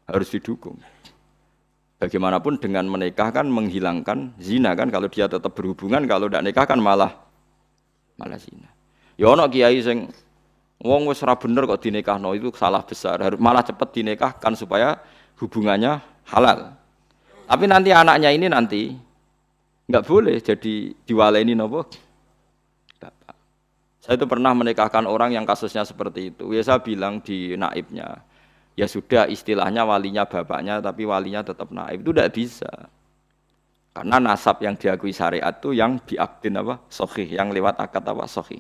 Harus didukung. Bagaimanapun dengan menikah kan menghilangkan zina kan, kalau dia tetap berhubungan, kalau tidak nikah kan malah zina. Ya ono kiai sing wong wis ora bener kok dinikahno, itu salah besar. Malah cepat dinikahkan supaya hubungannya halal. Tapi nanti anaknya ini nanti enggak boleh jadi diwaleni napa? Bapak. Saya itu pernah menikahkan orang yang kasusnya seperti itu. Ya saya bilang di naibnya, ya sudah istilahnya walinya bapaknya tapi walinya tetap naib, itu tidak bisa. Karena nasab yang diakui syariat itu yang diakdin apa? Sahih, yang lewat akad apa? Sahih.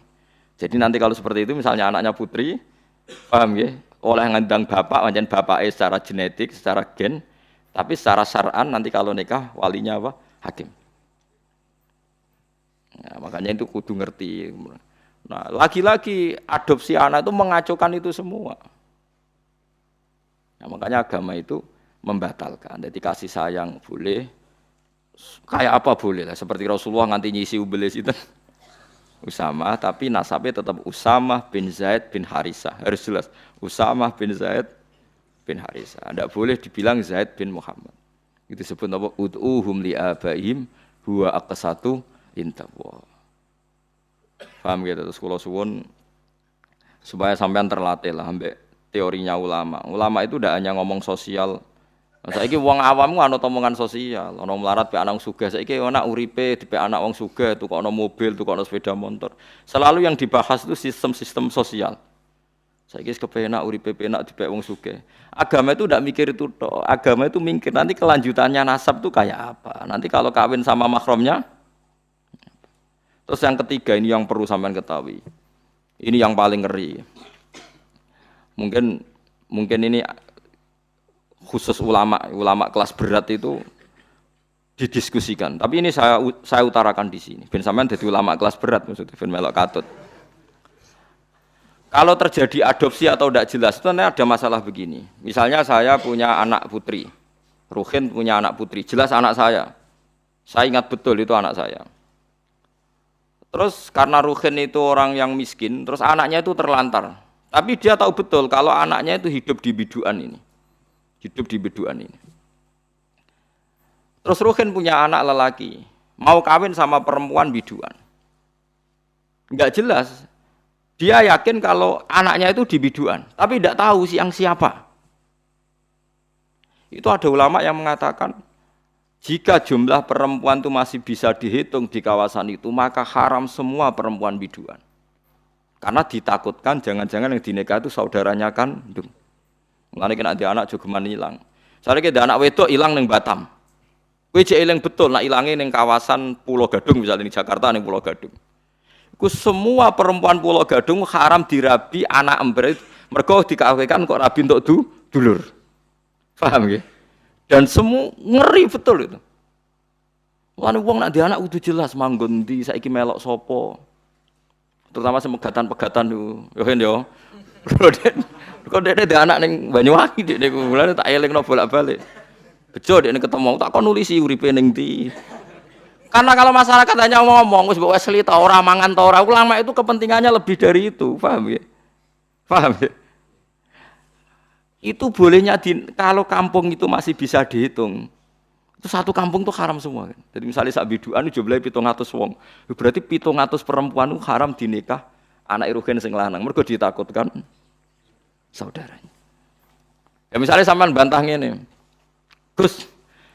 Jadi nanti kalau seperti itu misalnya anaknya putri, paham ya? Oleh ngandang bapak, macam bapaknya secara genetik, secara gen, tapi secara syar'an nanti kalau nikah walinya apa? Hakim. Nah, makanya itu kudu ngerti. Nah, lagi-lagi adopsi anak itu mengacaukan itu semua. Nah, makanya agama itu membatalkan. Jadi kasih sayang boleh, kayak apa boleh lah. Seperti Rasulullah nganti nyisi ubelis itu Usamah, tapi nasabnya tetap Usamah bin Zaid bin Harisah. Harus jelas, Usamah bin Zaid bin Harisah. Tidak boleh dibilang Zaid bin Muhammad. Itu disebut apa? Ud'uhum li'abaihim huwa aqsatu intaqwa. Paham gitu? Terus kalau suwun supaya sampean terlatih lah ambek teorinya ulama. Ulama itu tidak hanya ngomong sosial. Saiki wong awam anut omongan sosial, ana melarat pe anak sugih. Saiki ana uripe dipe anak wong sugih, tukokno mobil, tukokno sepeda motor. Selalu yang dibahas itu sistem-sistem sosial. Saiki wis kepenak uripe penak dipe wong sugih. Agama itu tidak mikir itu toh. Agama itu mikir nanti kelanjutannya nasab itu kayak apa. Nanti kalau kawin sama mahramnya. Terus yang ketiga ini yang perlu sampean ketahui. Ini yang paling ngeri. Mungkin ini khusus ulama kelas berat itu didiskusikan. Tapi ini saya utarakan di sini. Ben sampean dadi ulama kelas berat maksudnya ben melok katut. Kalau terjadi adopsi atau tidak jelas itu ada masalah begini. Misalnya saya punya anak putri, Ruhin punya anak putri, jelas anak saya. Saya ingat betul itu anak saya. Terus karena Ruhin itu orang yang miskin, terus anaknya itu terlantar. Tapi dia tahu betul kalau anaknya itu hidup di biduan ini. Hidup di biduan ini. Terus Ruhin punya anak lelaki, mau kawin sama perempuan biduan. Enggak jelas. Dia yakin kalau anaknya itu di biduan, tapi tidak tahu yang siapa. Itu ada ulama yang mengatakan, jika jumlah perempuan itu masih bisa dihitung di kawasan itu, maka haram semua perempuan biduan. Karena ditakutkan jangan-jangan yang dinikah itu saudaranya kandung. Mulane kena di anak jogeman hilang. Soale ki anak wedok hilang ning Batam. Kowe jek eling betul nak ilange ning kawasan Pulau Gadung misalnya di Jakarta ning Pulau Gadung. Iku semua perempuan Pulau Gadung haram dirabi anak ember mergo dikawinkan kok rabi untuk dulur. Paham nggih? Dan semua ngeri betul itu. Mulane wong nak di anak kudu jelas manggon ndi saiki melok sapa. Terutama semegatan-pegatan yo kan yo. Kok dek ada anak neng Banyuwangi dek mulane tak elingno bolak-balik. Bejo dek ketemu tak kon nulisi uripe ning ndi. Karena kalau masyarakat hanya ngomong wis mbok wes ta ora mangan ta ora, ulama itu kepentingannya lebih dari itu, paham ya? Paham ya? Itu bolehnya kalau kampung itu masih bisa dihitung. Itu satu kampung tuh haram semua kan. Jadi misalnya sak biduan jumlahe 700 wong. Berarti 700 perempuan itu haram dinikah anak rugen sing lanang. Mergo ditakutkan saudaranya. Ya misalnya sampean bantah ngene. Gus,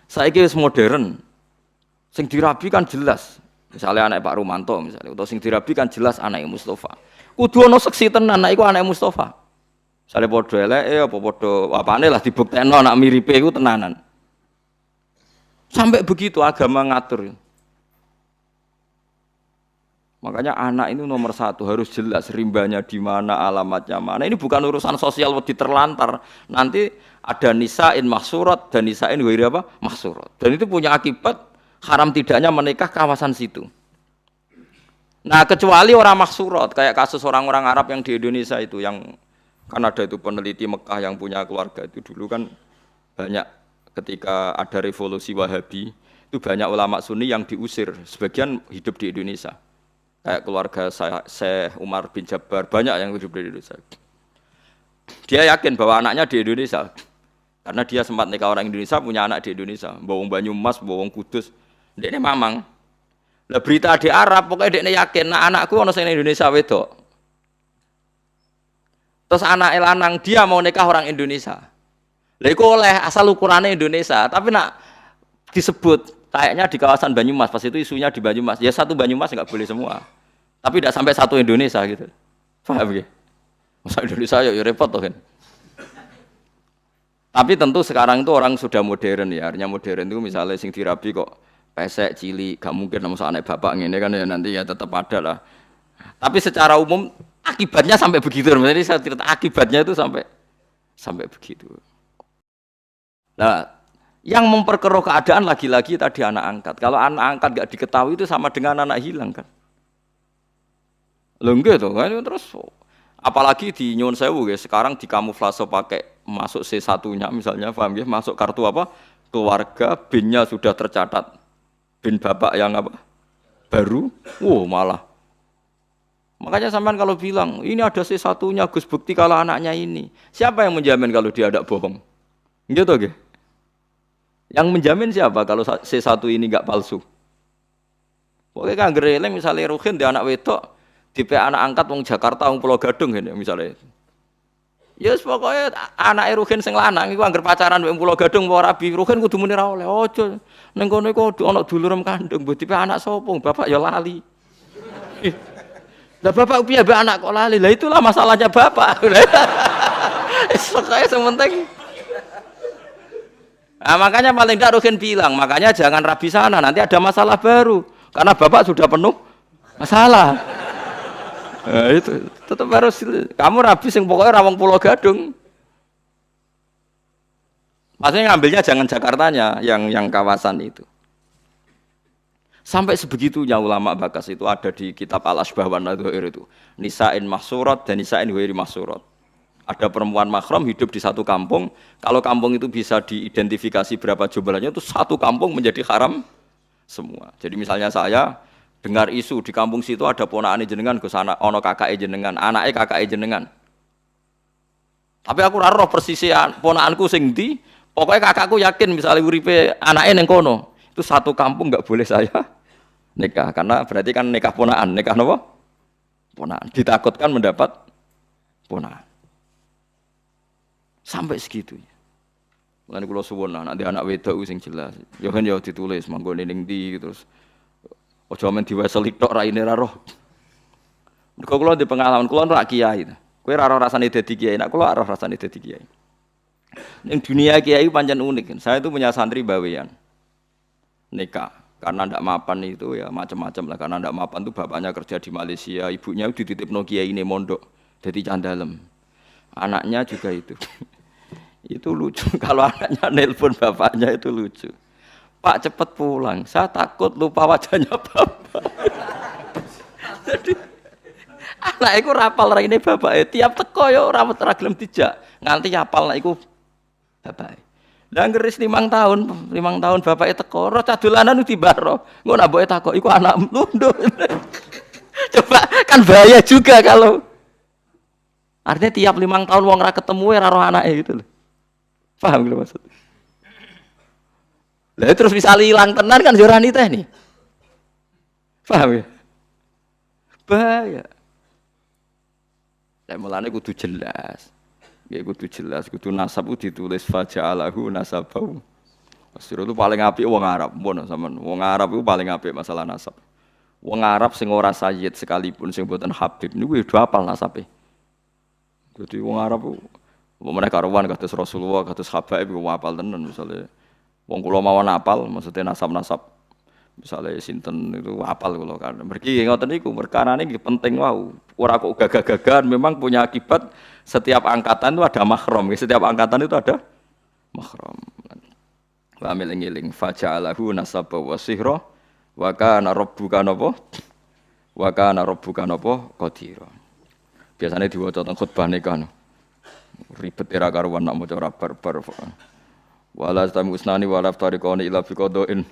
saiki wis modern. Sing dirabi kan jelas. Misalnya anak Pak Rumanto misalnya, atau sing dirabi kan jelas anak Mustafa. Kudu ana seksi tenan anak iku anak Mustafa. Misalnya padha eleke apa padha apane lah dibuktekno anak miripe iku tenanan. Sampai begitu agama ngatur. Makanya anak ini nomor satu harus jelas rimbanya di mana, alamatnya mana. Ini bukan urusan sosial wedi terlantar. Nanti ada nisain mahsurat dan nisain ghairi apa? Mahsurat. Dan itu punya akibat haram tidaknya menikah kawasan situ. Nah, kecuali orang mahsurat kayak kasus orang-orang Arab yang di Indonesia itu yang kan ada itu peneliti Mekah yang punya keluarga itu dulu kan banyak ketika ada revolusi Wahabi itu banyak ulama Sunni yang diusir, sebagian hidup di Indonesia. Kayak keluarga Syekh Umar bin Jabbar, banyak yang hidup di Indonesia. Dia yakin bahwa anaknya di Indonesia. Karena dia sempat nikah orang Indonesia, punya anak di Indonesia. Bawang Banyumas, bawang Kudus. Dia ini mamang. Lah berita di Arab, pokoknya dia yakin, nah anakku ono sing Indonesia wedok. Terus anak lanang dia mau nikah orang Indonesia. Lah iku oleh asal ukurannya Indonesia, tapi nak disebut kayaknya di kawasan Banyumas, pas itu isunya di Banyumas. Ya satu Banyumas enggak boleh semua. Tapi tidak sampai satu Indonesia gitu. Paham ya? Masa Indonesia ya repot tuh kan. Tapi tentu sekarang itu orang sudah modern ya. Artinya modern itu misalnya sing dirabi kok pesek, cilik, gak mungkin sama anak bapak ngene kan ya nanti ya tetap ada lah. Tapi secara umum akibatnya sampai begitu. Jadi saya cerita akibatnya itu sampai begitu. Nah, yang memperkeruh keadaan lagi-lagi tadi anak angkat. Kalau anak angkat gak diketahui itu sama dengan anak hilang kan. Loh gitu kan terus apalagi di Nyuwun Sewu ya, sekarang dikamuflase pakai masuk C1-nya misalnya, paham ya, masuk kartu apa? Keluarga, BIN-nya sudah tercatat. BIN bapak yang apa? Baru. Malah. Makanya sampean kalau bilang, ini ada C1-nya Gus bukti kalau anaknya ini. Siapa yang menjamin kalau dia tidak bohong? Gitu gitu. Yang menjamin siapa kalau C1 ini enggak palsu? Pokoknya kan gereleng misalnya Ruhin dia anak wedok, tipe anak angkat wong Jakarta wong Pulau Gadung ini misalnya. Yes pokoknya anak Ruhin sing lanang iku angger pacaran wong Pulau Gadung ora rabi, Ruhin kudu muni ra oleh. Ojo ning kono iku ana dulurem kandung, mbok tipe anak sapa? Bapak ya lali. Lah bapak piye mbek anak kok lali? Lah itulah masalahnya bapak. Pokoknya sementing nah, makanya paling tidak Ruhin bilang, makanya jangan rabi sana, nanti ada masalah baru. Karena bapak sudah penuh masalah. Nah, itu tetap harus kamu rabi sing pokoknya rawang Pulau Gadung. Maksudnya ngambilnya jangan Jakartanya, yang kawasan itu. Sampai sebegitunya ulama Bakas itu ada di kitab Al-Asbah wan Nadhair itu. Nisa'in mahsurat dan nisa'in ghairi mahsurat. Ada perempuan mahram hidup di satu kampung. Kalau kampung itu bisa diidentifikasi berapa jumlahnya, itu satu kampung menjadi haram semua. Jadi misalnya saya dengar isu di kampung situ ada ponakane jenengan, Gus anak ono kakake jenengan, anake kakake jenengan. Tapi aku ora roh persisian ponakanku sing ndi, pokoke kakakku yakin misalnya uripe anake ning kono. Itu satu kampung enggak boleh saya nikah karena berarti kan nikah ponakan, nikah napa? Ponakan. Ditakutkan mendapat ponakan. Sampai segitunya. Mulane kula suwun nanti anak wedok sing jelas. Ya kan ya ditulis manggone ning ndi terus aja men diwaseli tok raine ra roh. Mergo kula di pengalaman kula ora kiai. Kowe ra roh rasane dadi kiai, nek kula roh rasane dadi kiai. Ning dunia kiai pancen unik. Saya itu punya santri bawean. Nikah karena ndak mapan itu ya macam-macam lah karena ndak mapan tuh bapaknya kerja di Malaysia, ibunya dititipno kiai ini mondok dadi candalem. Anaknya juga itu. Itu lucu kalau anaknya nelpon bapaknya itu lucu. Pak cepet pulang, saya takut lupa wajahnya bapak. Jadi anak itu rapal raine bapak. Tiap teko yo ora gelem dijak, nganti apal nek iku bapak. Lah ngeris 5 tahun bapak teko, roh cadulanan dibaro. Engko nak mboke takok iku anakmu lho. Coba kan bahaya juga kalau Artinya tiap 5 tahun wong ora ketemu ora roh anake gitu lho. Paham lho maksud? Lah terus bisa hilang tenan kan yo ora niteh nih. Paham ya? Bahaya. Lah mulane kudu jelas. Nggih kudu jelas, kudu nasab ku ditulis faja'alahu nasabau. Wasiro itu paling apik wong Arab, mbon sampean. Wong Arab itu paling apik masalah nasab. Wong Arab sing ora sayyid sekalipun sing mboten habib niku kudu hafal nasabe. Jadi wong Arab ku mereka karuan kados Rasulullah, kados habaib ku hafal tenan misale. Wong kula mawon hafal maksudnya nasab-nasab. Misale sinten itu hafal kula kan. Mergi ngoten niku perkarane nggih penting wau. Ora kok gagah-gagahan memang punya akibat setiap angkatan itu ada mahram. Setiap angkatan itu ada mahram. Wa eling-eling faja'alahu nasaba wa sihra wa kana rabbuka napa wa kana rabbuka napa qadira. Biasane diwaca teng khutbah nikah. Ribet era karuan nak maca ora barbar. Wala tamusnani wala tariqani ila fi qadain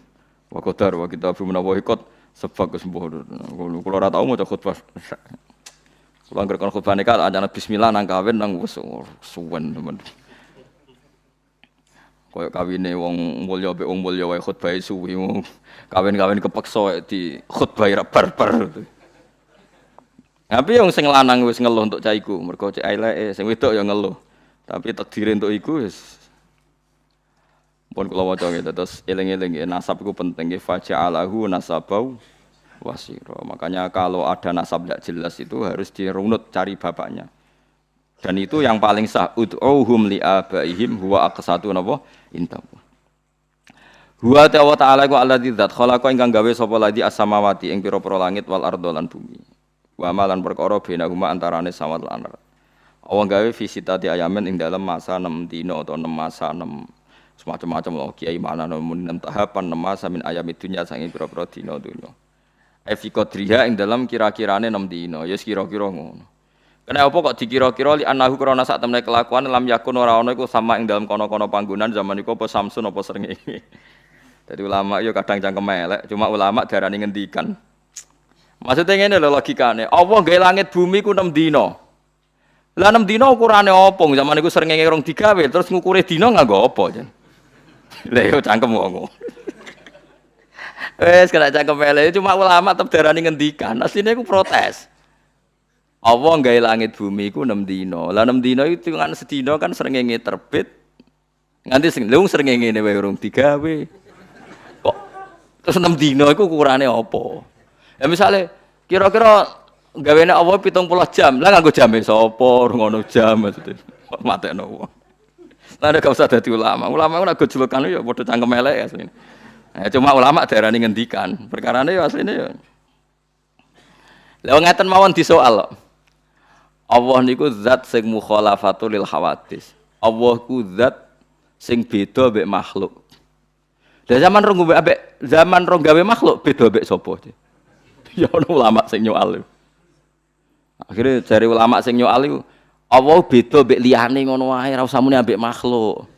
wa qadar wa kitabu menawa ikut sebab kesembuh. Kula ora tau maca khutbah. Kula anggere khutbah nikah ajane bismillah nang kawin nang wis suwen temen. Kaya kawine wong mulya mbek wong mulya wae khutbah suwi kawin-kawin kepeksa di khutbah ra barbar. Tapi yang sing lanang wis ngeluh untuk cah iku, mergo cek eleke, sing wedok ya ngeluh. Tapi takdire untuk iku wis pun kula waca gitu terus eling-eling nasab iku penting nggih faja'alahu nasabau wasira. Makanya kalau ada nasab tidak jelas itu harus dirunut cari bapaknya. Dan itu yang paling sah ud'uhum li abaihim huwa aqsatu napa intahu. Huwa ta'ala ku alladzi dzat khalaqa ingkang gawe sapa ladzi as-samawati ing pira-pira langit wal ardh lan bumi. Wa malan perkara benahuma antarane samawat lan ardh. Allah gawe fisitati ayamen ing dalam masa 6 dina atau 6 masa 6 semacam-macam lho kiai maknane 6 tahapan 6 masa min ayamid dunya sange pira-pira dina dunya. Fi qadriha ing dalam kira-kirane 6 dina ya kira-kira ngono. Kenapa kok dikira-kira li anahu krana sak temene kelakuan lam yakun ora ana iku sama ing dalam kono-kono panggonan zaman iku apa Samsun apa srengenge. Jadi ulama yo kadang cangkem elek, cuma ulama darani ngendikan. Maksudnya ngene lho logikane. Allah gawe langit bumi ku 6 dina. Lah 6 dina ukurane apa? Zaman iku srengenge rong digawe terus ngukure dina nganggo apa jan. Lah yo cangkem wong. Wes kena cangkem elek cuma ulama tetep darani ngendikan. Asline iku protes. Allah gawe langit bumi iku 6 dina. Lah 6 dina itu kan sedina kan srengenge terbit. Nganti sing lung srengenge wae urung digawe. Kok terus 6 dina iku ukurane apa? Ya misale kira-kira gawene Allah 70 jam. Lah nganggo jame sapa? Ngono jam maksudnya. Matekno wong. Lah nek gak usah dadi ulama. Ulama ora go julukan ya padha cangkem elek asline. Cuma ulama darani ngendikan. Perkarane ya asline ya. Lah ngeten mawon disoal kok. Allah niku zat sing mukhalafatul lil hawadis. Allah ku zat sing beda mbek makhluk. Lah zaman rong ambek zaman rong gawe makhluk beda mbek sapa? Ya ono ulama sing nyoal. Akhire jare ulama sing nyoal iku Allah beda mbek liyane ngono wae ora usah muni ambek makhluk.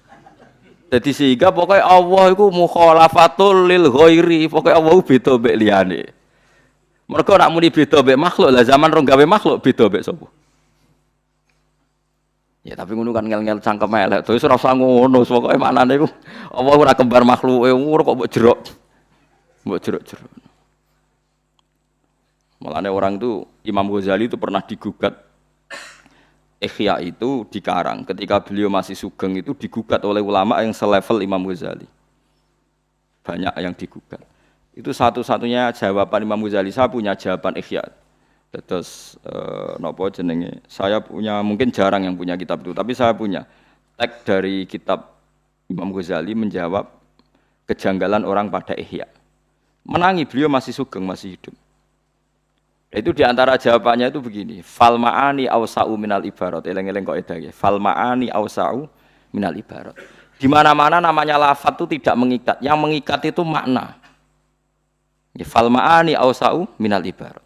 Dadi sehingga pokoke Allah iku mukhalafatul lil ghairi, pokoke Allah beda mbek liyane. Mergo nek muni beda mbek makhluk, lah zaman rong gawe makhluk beda mbek sapa? Ya tapi ngono kan ngel-ngel cangkem elek. Terus ora usah ngono, pokoke maknane iku Allah ora kembar makhluke, ora kok mbok jerok. Mbok jerok-jerok. Malane orang itu Imam Ghazali itu pernah digugat Ihya itu dikarang ketika beliau masih sugeng itu digugat oleh ulama yang selevel Imam Ghazali. Banyak yang digugat. Itu satu-satunya jawaban Imam Ghazali. Saya punya jawaban Ihya. Terus napa jenenge? Saya punya mungkin jarang yang punya kitab itu, tapi saya punya teks dari kitab Imam Ghazali menjawab kejanggalan orang pada Ihya. Menangi beliau masih sugeng, masih hidup. Itu diantara jawabannya itu begini, fal ma'ani awsa'u minal ibarat. Eleng-eleng kok edah ya. Fal ma'ani awsa'u minal ibarat. Di mana-mana namanya lafaz itu tidak mengikat. Yang mengikat itu makna. Fal ma'ani awsa'u minal ibarat.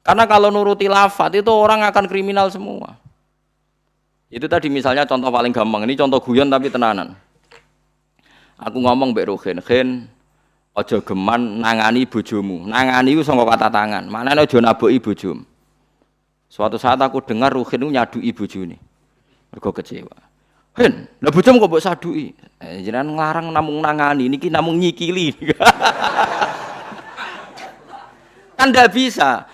Karena kalau nuruti lafaz itu orang akan kriminal semua. Itu tadi misalnya contoh paling gampang. Ini contoh guyon tapi tenanan. Aku ngomong mbek Ruhin, "Khen, aja geman nangani bojomu." Nangani iku saka kata tangan. Maknane aja naboki bojomu. Suatu saat aku dengar Ruhin itu nyadui bojone. Mergo kecewa. Hen, lah bojomu kok mbok saduki? Jenengan nglarang namung nangani, niki namung nyikili. Kan ndak bisa.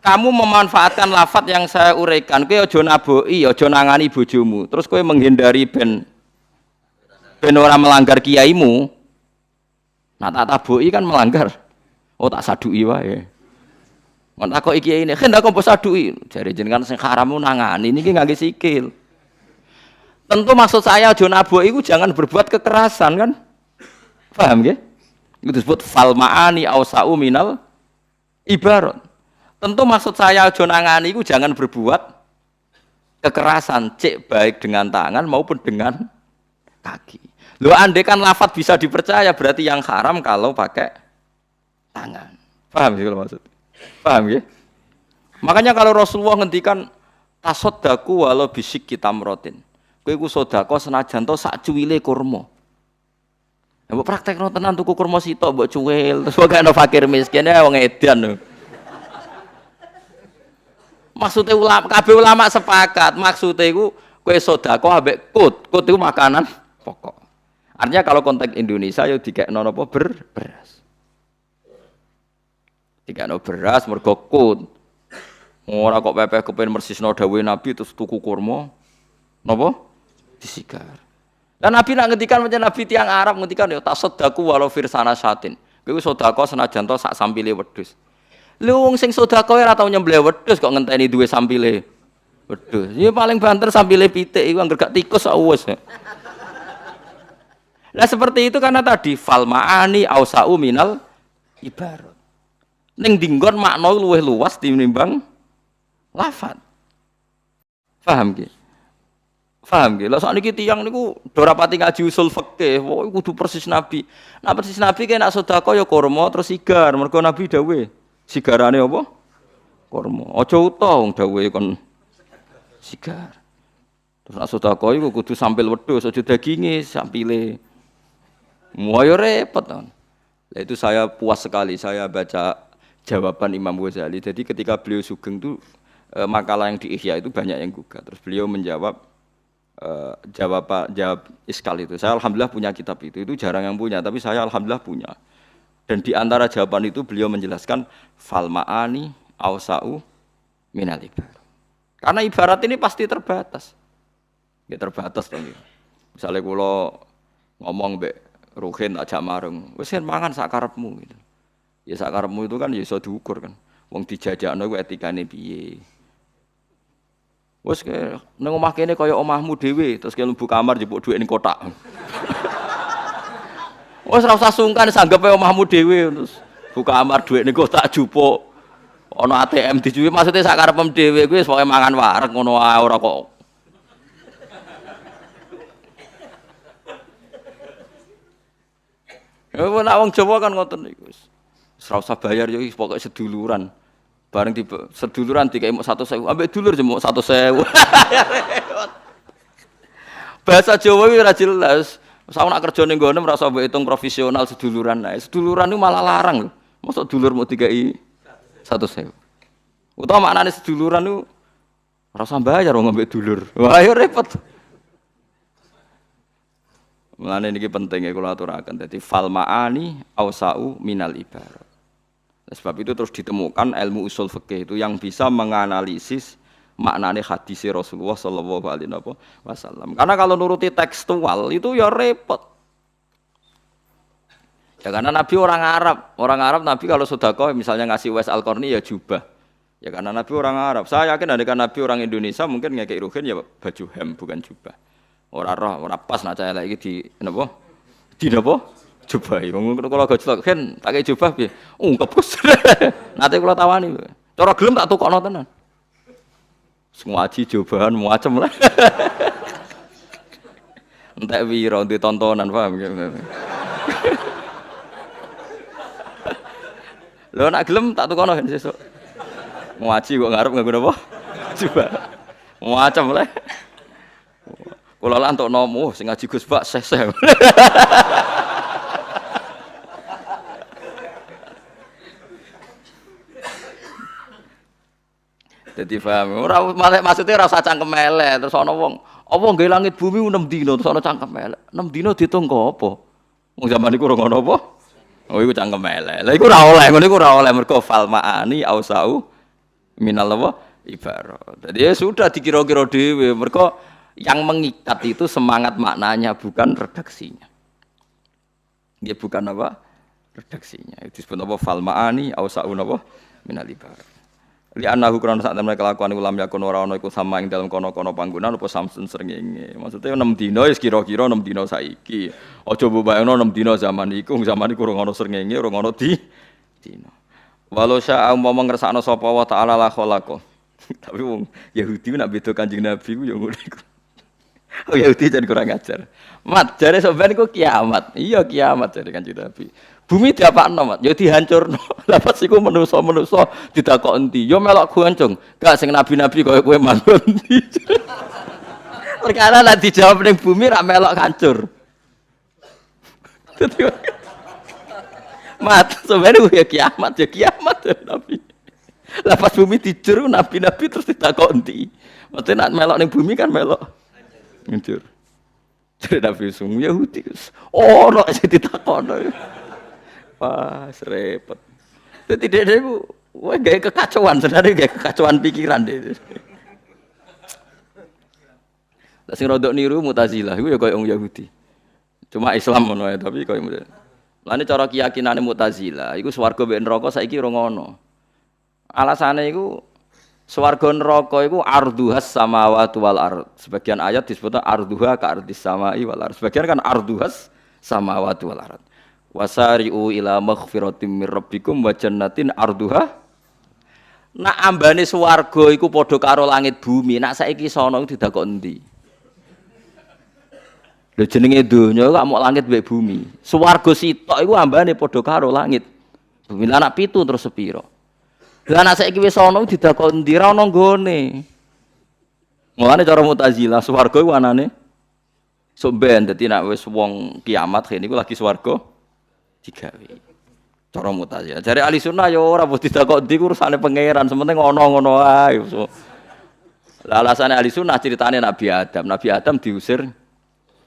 Kamu memanfaatkan lafaz yang saya uraikan. Kowe aja naboki, aja nangani bojomu. Terus kowe menghindari ben ora melanggar kiaimu. Nah tak taboki kan melanggar. Oh tak saduki wae. Mun takoki kiai ini, "Hen kok mbok saduki?" Jare jenengan sing haram nangani niki ngangge sikil. Tentu maksud saya aja naboki iku jangan berbuat kekerasan kan? Paham nggih? Itu disebut fal ma'ani ausa'u minal ibarat. Tentu maksud saya aja nangani itu jangan berbuat kekerasan, cek baik dengan tangan maupun dengan kaki. Loh andai kan lafaz bisa dipercaya berarti yang haram kalau pakai tangan. Paham sih kalau maksud? Paham ya? Makanya kalau Rasulullah ngendikan tasaddaku walau bisik kita merotin. Kowe iku sedekah senajan to sak cuwile kurma. Mbok praktekno tenan tuku kurma sitok mbok cuwil terus kok ana fakir miskin ya wong edan. Maksudnya kabeh ulama sepakat, maksudnya itu kue sodako ambek kut itu makanan pokok. Artinya kalau konteks Indonesia ya dikekno napa beras. Dikekno beras mergo kut. Ora kok pepeh kepen mersisno dawuhe Nabi terus tuku kurma napa disigar. Dan Nabi nak ngendikan macam Nabi tiang Arab ngendikan ya tasaddaku walau firsana satin. Kowe sedekah senajan to sak sampile wedhus. Lha wong sing sedekah ora tau nyembelih wedhus kok ngenteni duwe sampile wedhus. Ya paling banter sampile pitik iku anggere gak tikus sak wis. Lah seperti itu karena tadi fal ma'ani ausa'u minal ibarat. Ning dinggon makna luwih luas tinimbang lafaz. Paham nggih? Paham nggih? Lah sakniki tiyang niku do rapati ngaji usul fikih, pokoke kudu persis Nabi. Nah persis Nabi kaya nak sedekah ya kurma terus sigar, mergo Nabi dawuh sigarane apa? Kurma. Aja utuh wong dawuhe kon sigar. Terus nak sedekah iku kudu sampil wedhus, aja daginge sampile. Moyo repot kan. Lah itu saya puas sekali saya baca jawaban Imam Ghazali. Jadi ketika beliau sugeng itu makalah yang di Ihya itu banyak yang gugat. Terus beliau menjawab jawab iskal itu. Saya alhamdulillah punya kitab itu. Itu jarang yang punya, tapi saya alhamdulillah punya. Dan di antara jawaban itu beliau menjelaskan fal ma'ani ausa'u minal ibarat. Karena ibarat ini pasti terbatas. Ya terbatas dong. Misalnya kalau ngomong mbek Ruhin ajak marung, wis mangan sak karepmu gitu. Ya sak karepmu itu kan ya iso diukur kan. Wong dijajakno iku etikane piye. Wis nang omah kene kaya omahmu dhewe, terus ke mlebu kamar njupuk dhuwit ning kotak. Wes ora usah sungkan sanggepe omahmu dhewe terus buka kamar dhuwit niku tak jupuk. Ana ATM dijuwi maksudnya sak karepem dhewe kuwi wis pokoke mangan wareg ngono wae ora kok. Ya nek wong Jawa kan ngoten niku wis. Wis ora usah bayar yo pokoke seduluran. Bareng di seduluran dikek mok 100.000, ambek dulur jemuk 100.000. Bahasa Jawa iki ora jelas. Saya nak kerja ning nggono ora usah mbok hitung profesional seduluran ae. Seduluran niku malah larang lho. Mosok dulur mau dikai 100.000. Utawa maknane seduluran niku ora usah bayar wong ambek dulur. Wah ya repot. Mulane niki penting ya kula aturaken. Dadi fal ma'ani ausa'u minal ibarat. Sebab itu terus ditemukan ilmu usul fikih itu yang bisa menganalisis maknane hadis Rasulullah sallallahu alaihi wasallam. Karena kalau nuruti tekstual itu ya repot. Ya karena Nabi orang Arab Nabi kalau sedekah misalnya ngasih Wes Al-Qarni ya jubah. Ya karena Nabi orang Arab. Saya yakin andaikan Nabi orang Indonesia mungkin ngekek Ruhin ya baju hem bukan jubah. Ora roh, ora pas nak cah elek iki di napa? Di napa? Jubah. Wong kula gojlok kan tak kei jubah piye? Ungkep Gus. Nate kula tawani. Cara gelem tak tukokno tenan. Semua aji jubahan macam lah. Entek wira di tontonan paham ya. Lho nak gelem tak tukono kan sesuk. Ngaji kok ngarep nganggo napa? Jubah. Macam lah. Kula lan entuk nomo sing ngaji Gus Bak seseh. Dadi paham. Ora maksudnya ora usah cangkem elek terus ana wong apa nggawe langit bumi 6 dina terus ana cangkem elek. 6 dina diitung apa? Wong zaman iku ora ngono apa? Oh iku cangkem elek. Lah iku ora oleh, ngono iku ora oleh mergo fal ma'ani ausau minal apa? Ibarat. Jadi ya sudah dikira-kira dhewe mergo yang mengikat itu semangat maknanya bukan redaksinya. Dia bukan apa? Redaksinya. Itu disebut apa? Fal ma'ani ausau apa? Minal ibarat. Li annahu krana sak temene kelakuan ulam yakun ora ana iku sama ing dalem kono-kono panggonan apa samsun srengenge. Maksudnya 6 dina wis kira-kira 6 dina saiki. Aja mbok bayangno 6 dina zaman iku ora ana srengenge, ora ana dina. Walau sya umpama ngersakno sapa wa ta'ala la khalaqa. Tapi wong Yahudi nak beda Kanjeng Nabi ku ya ngono iku. Oh Yahudi jan kurang ajar. Mat jare sampean iku kiamat. Iya kiamat jare Kanjeng Nabi. Bumi diapakno, Mat? Ya dihancurno. Lah pas iku manusa-manusa ditakok endi? Ya melok goncong. Gak sing nabi-nabi kaya kowe manggon endi. Perkara nek dijawab ning bumi ra melok hancur. Mat, sebenarnya ya kiamat ya Nabi. Lah pas bumi dijur nabi-nabi terus ditakok endi? Maksudnya nek melok ning bumi kan melok hancur. Jadi Nabi sung Yahudi. Oh, nek ditakokno. Wah, repot. Jadi dia itu, wah gaya kekacauan, sebenarnya gaya kekacauan pikiran dia. Lah sing rodok niru Mu'tazilah, itu ya kaya orang Yahudi. Cuma Islam ngono ya, tapi kaya Mu'tazilah. Lane cara keyakinane Mu'tazilah, iku swarga mbek neraka saiki ora ngono. Alasane iku swarga neraka iku arduhas samawati wal ard. Sebagian ayat disebutnya arduha ka ardis samai wal ard. Sebagian kan arduhas samawati wal ard. Wasari'u ila maghfiratin mir rabbikum wa jannatin arduha. Nak ambane swarga iku padha karo langit bumi. Nak saiki sono didakok endi? Lho jenenge donya kok mok langit mbek bumi. Swarga sitok iku ambane padha karo langit. Bumi lah nak 7 terus sepiro? Lah nak saiki wis sono didakok endi ra ono nggone. Mulane cara Mu'tazilah swarga iku anane sok ben dadi nak wis wong kiamat kene iku lagi swarga digawe. Cara Mu'tazilah. Jare ahli sunnah ya ora mesti ditakok ndi urusane pangeran, sementing ngono-ngono ae. Lah alasane ahli sunnah ceritane Nabi Adam. Nabi Adam diusir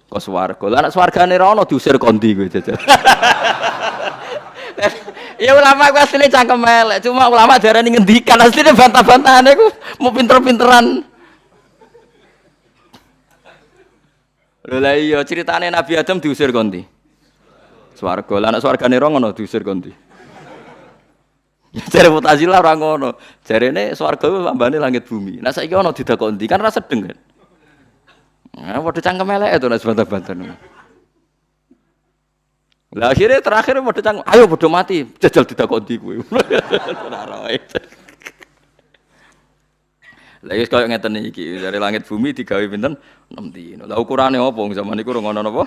ke swarga. Lah nek swargane ra ono diusir kondi kowe jajar. Ya ulama ku asline cangkem elek, cuma ulama darani ngendikan asline bantah-bantahane ku mau pinter-pinteran. Lha iya ceritane Nabi Adam diusir kondi. Swarga, lah nek swargane ora ngono diusir kondi. Jare Mu'tazilah ora ngono. Jarene swarga ku lambane langit bumi. Nah saiki ono didakok endi kan ra sedeng kan. Nah padha cangkem elek to nek bantah-bantah. Lah akhirnya terakhir padha cangkem, ayo padha mati, jajal didakok endi kowe. Ora roe. Lah wis koyo ngeten iki, dari langit bumi digawe pinten 6 dina. Lah ukurane apa zaman iku ora ngono napa?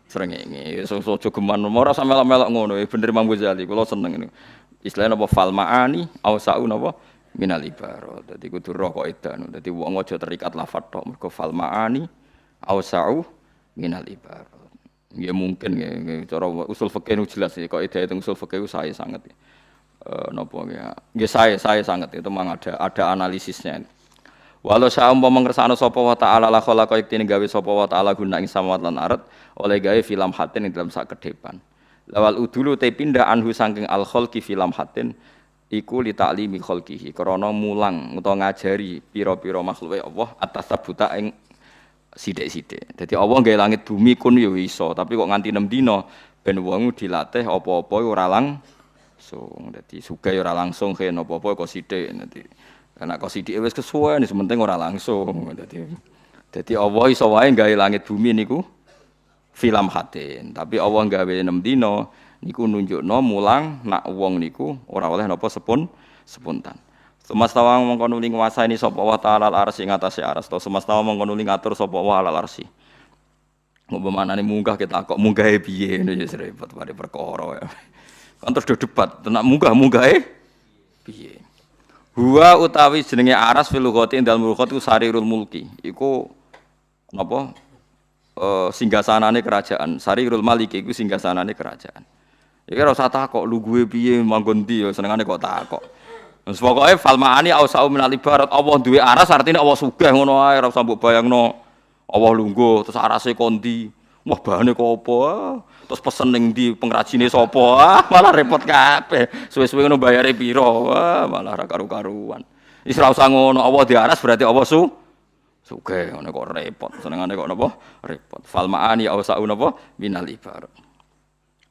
Srengenge aja geman ora sampe melok ngono bener Imam Ghazali kula seneng niku istilahnya apa fal maani ausau napa minal ibarat dadi kudu roh kok edan dadi wong aja terikat lafadz tok mergo fal maani ausau minal ibarat ya mungkin ya cara usul fikih nu jelas ya kok edan usul fikih saya sangat napa ya nggih saya sangat itu memang ada analisisnya. Walau sa'am mengersano sapa wa ta'ala la khalaqa iktine gawe sapa wa ta'ala guna ing samawat lan ardh oleh gawe filam hatin ing dalam sakedepan. Lawal udulu te pindah anhu saking al khalqi filam hatin iku li ta'limi khalqihi krana mulang utawa ngajari pira-pira makhluke Allah atas tabuta ing sithik-sithik. Dadi Allah gawe langit bumi kun ya iso, tapi kok nganti 6 dina ben wong dilatih apa-apa ora langsung. Dadi sugih ora langsung ken apa-apa kok sithik nanti. Karena kok sithik wis kesuwen sementing ora langsung. Dadi Allah iso wae gawe langit bumi niku filam hatin. Tapi Allah gawe 6 dina niku nunjukno mulang nak wong niku ora oleh napa sepuntan. Semastawa mongko nuli nguasani sapa wa ta'ala al-arsy ing atase aras. Semastawa mongko nuli ngatur sapa wa al-arsy. Ngopo manane munggah kita kok munggahe piye ya repot pare perkara ya. Kan terus debat tenak munggah-munggahe piye. Huwa utawi jenenge aras fil lughati indal mulkot ku sarirul mulki. Iku napa? Singgasanane kerajaan. Sarirul maliki iku singgasanane kerajaan. Iki ora usah takok luguhe piye manggon ndi ya senengane kok takok. Wes pokoke fal ma'ani ausau minal ibarat Allah duwe aras artine Allah sugih ngono ae ora usah mbok bayangno. Allah lungguh terus arase kondi. Wah bahane kok apa? Terus pesen ning ndi pengrajine sapa? Malah repot kabeh. Suwe-suwe ngono bayare pira? Wah malah ra karu-karuan. Wis ora usah ngono, Allah diaras berarti Allah sugih ngono kok repot. Senengane kok napa? Repot. Fal ma'ani ausau napa minal ibarat.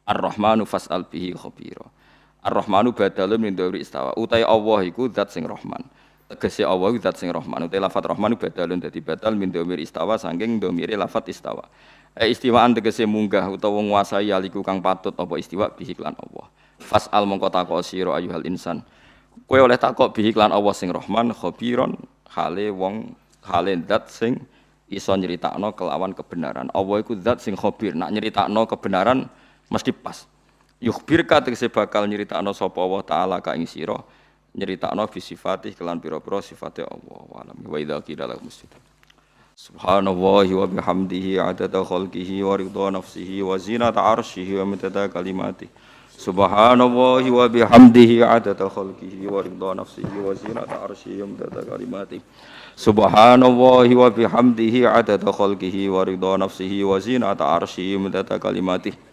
Ar-Rahmanu fas'al bihi khabira. Ar-Rahmanu badalun min dzawri istawa. Utai Allah iku zat sing Rahman. Tegese Allah iku zat sing Rahman. Utai lafat Rahmanu badalun dadi badal min dzawri istawa saking dhamire lafat istawa. Istiwaan tegese munggah utawa nguasai aliku kang patut apa istiwa bihi lan Allah. Fas'al mongko takok sira ayyuhal insan. Kowe oleh takok bihi lan Allah sing Rahman khabiron hale zat sing iso nyeritakno kelawan kebenaran. Allah iku zat sing khabir. Nak nyeritakno kebenaran mesti pas. Yukhbirka tegese bakal nyeritakno sapa Allah taala ka ing sira nyeritakno bi sifatih kelan pira-pira sifate Allah wa alam wa idza qila lahum isjudu subhanallahi wa bihamdihi adada khalqihi wa ridha nafsihi wa zinata arsyihi wa midada kalimatihi subhanallahi wa bihamdihi adada khalqihi wa ridha nafsihi wa zinata arsyihi wa midada kalimatihi subhanallahi wa bihamdihi adada khalqihi wa ridha nafsihi wa zinata arsyihi wa midada kalimatihi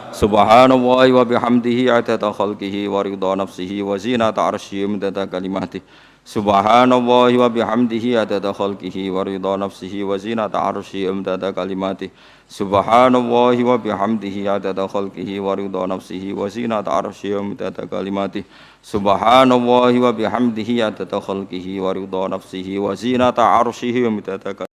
Subhanallahi wa bihamdihi adada khalqihi wa ridha nafsihi wa zinata arsyihi midada kalimatihi Subhanallahi wa bihamdihi adada khalqihi wa ridha nafsihi wa zinata arsyihi midada kalimatihi Subhanallahi wa bihamdihi adada khalqihi wa ridha nafsihi wa zinata arsyihi midada kalimatihi Subhanallahi wa bihamdihi adada khalqihi wa ridha nafsihi wa zinata arsyihi midada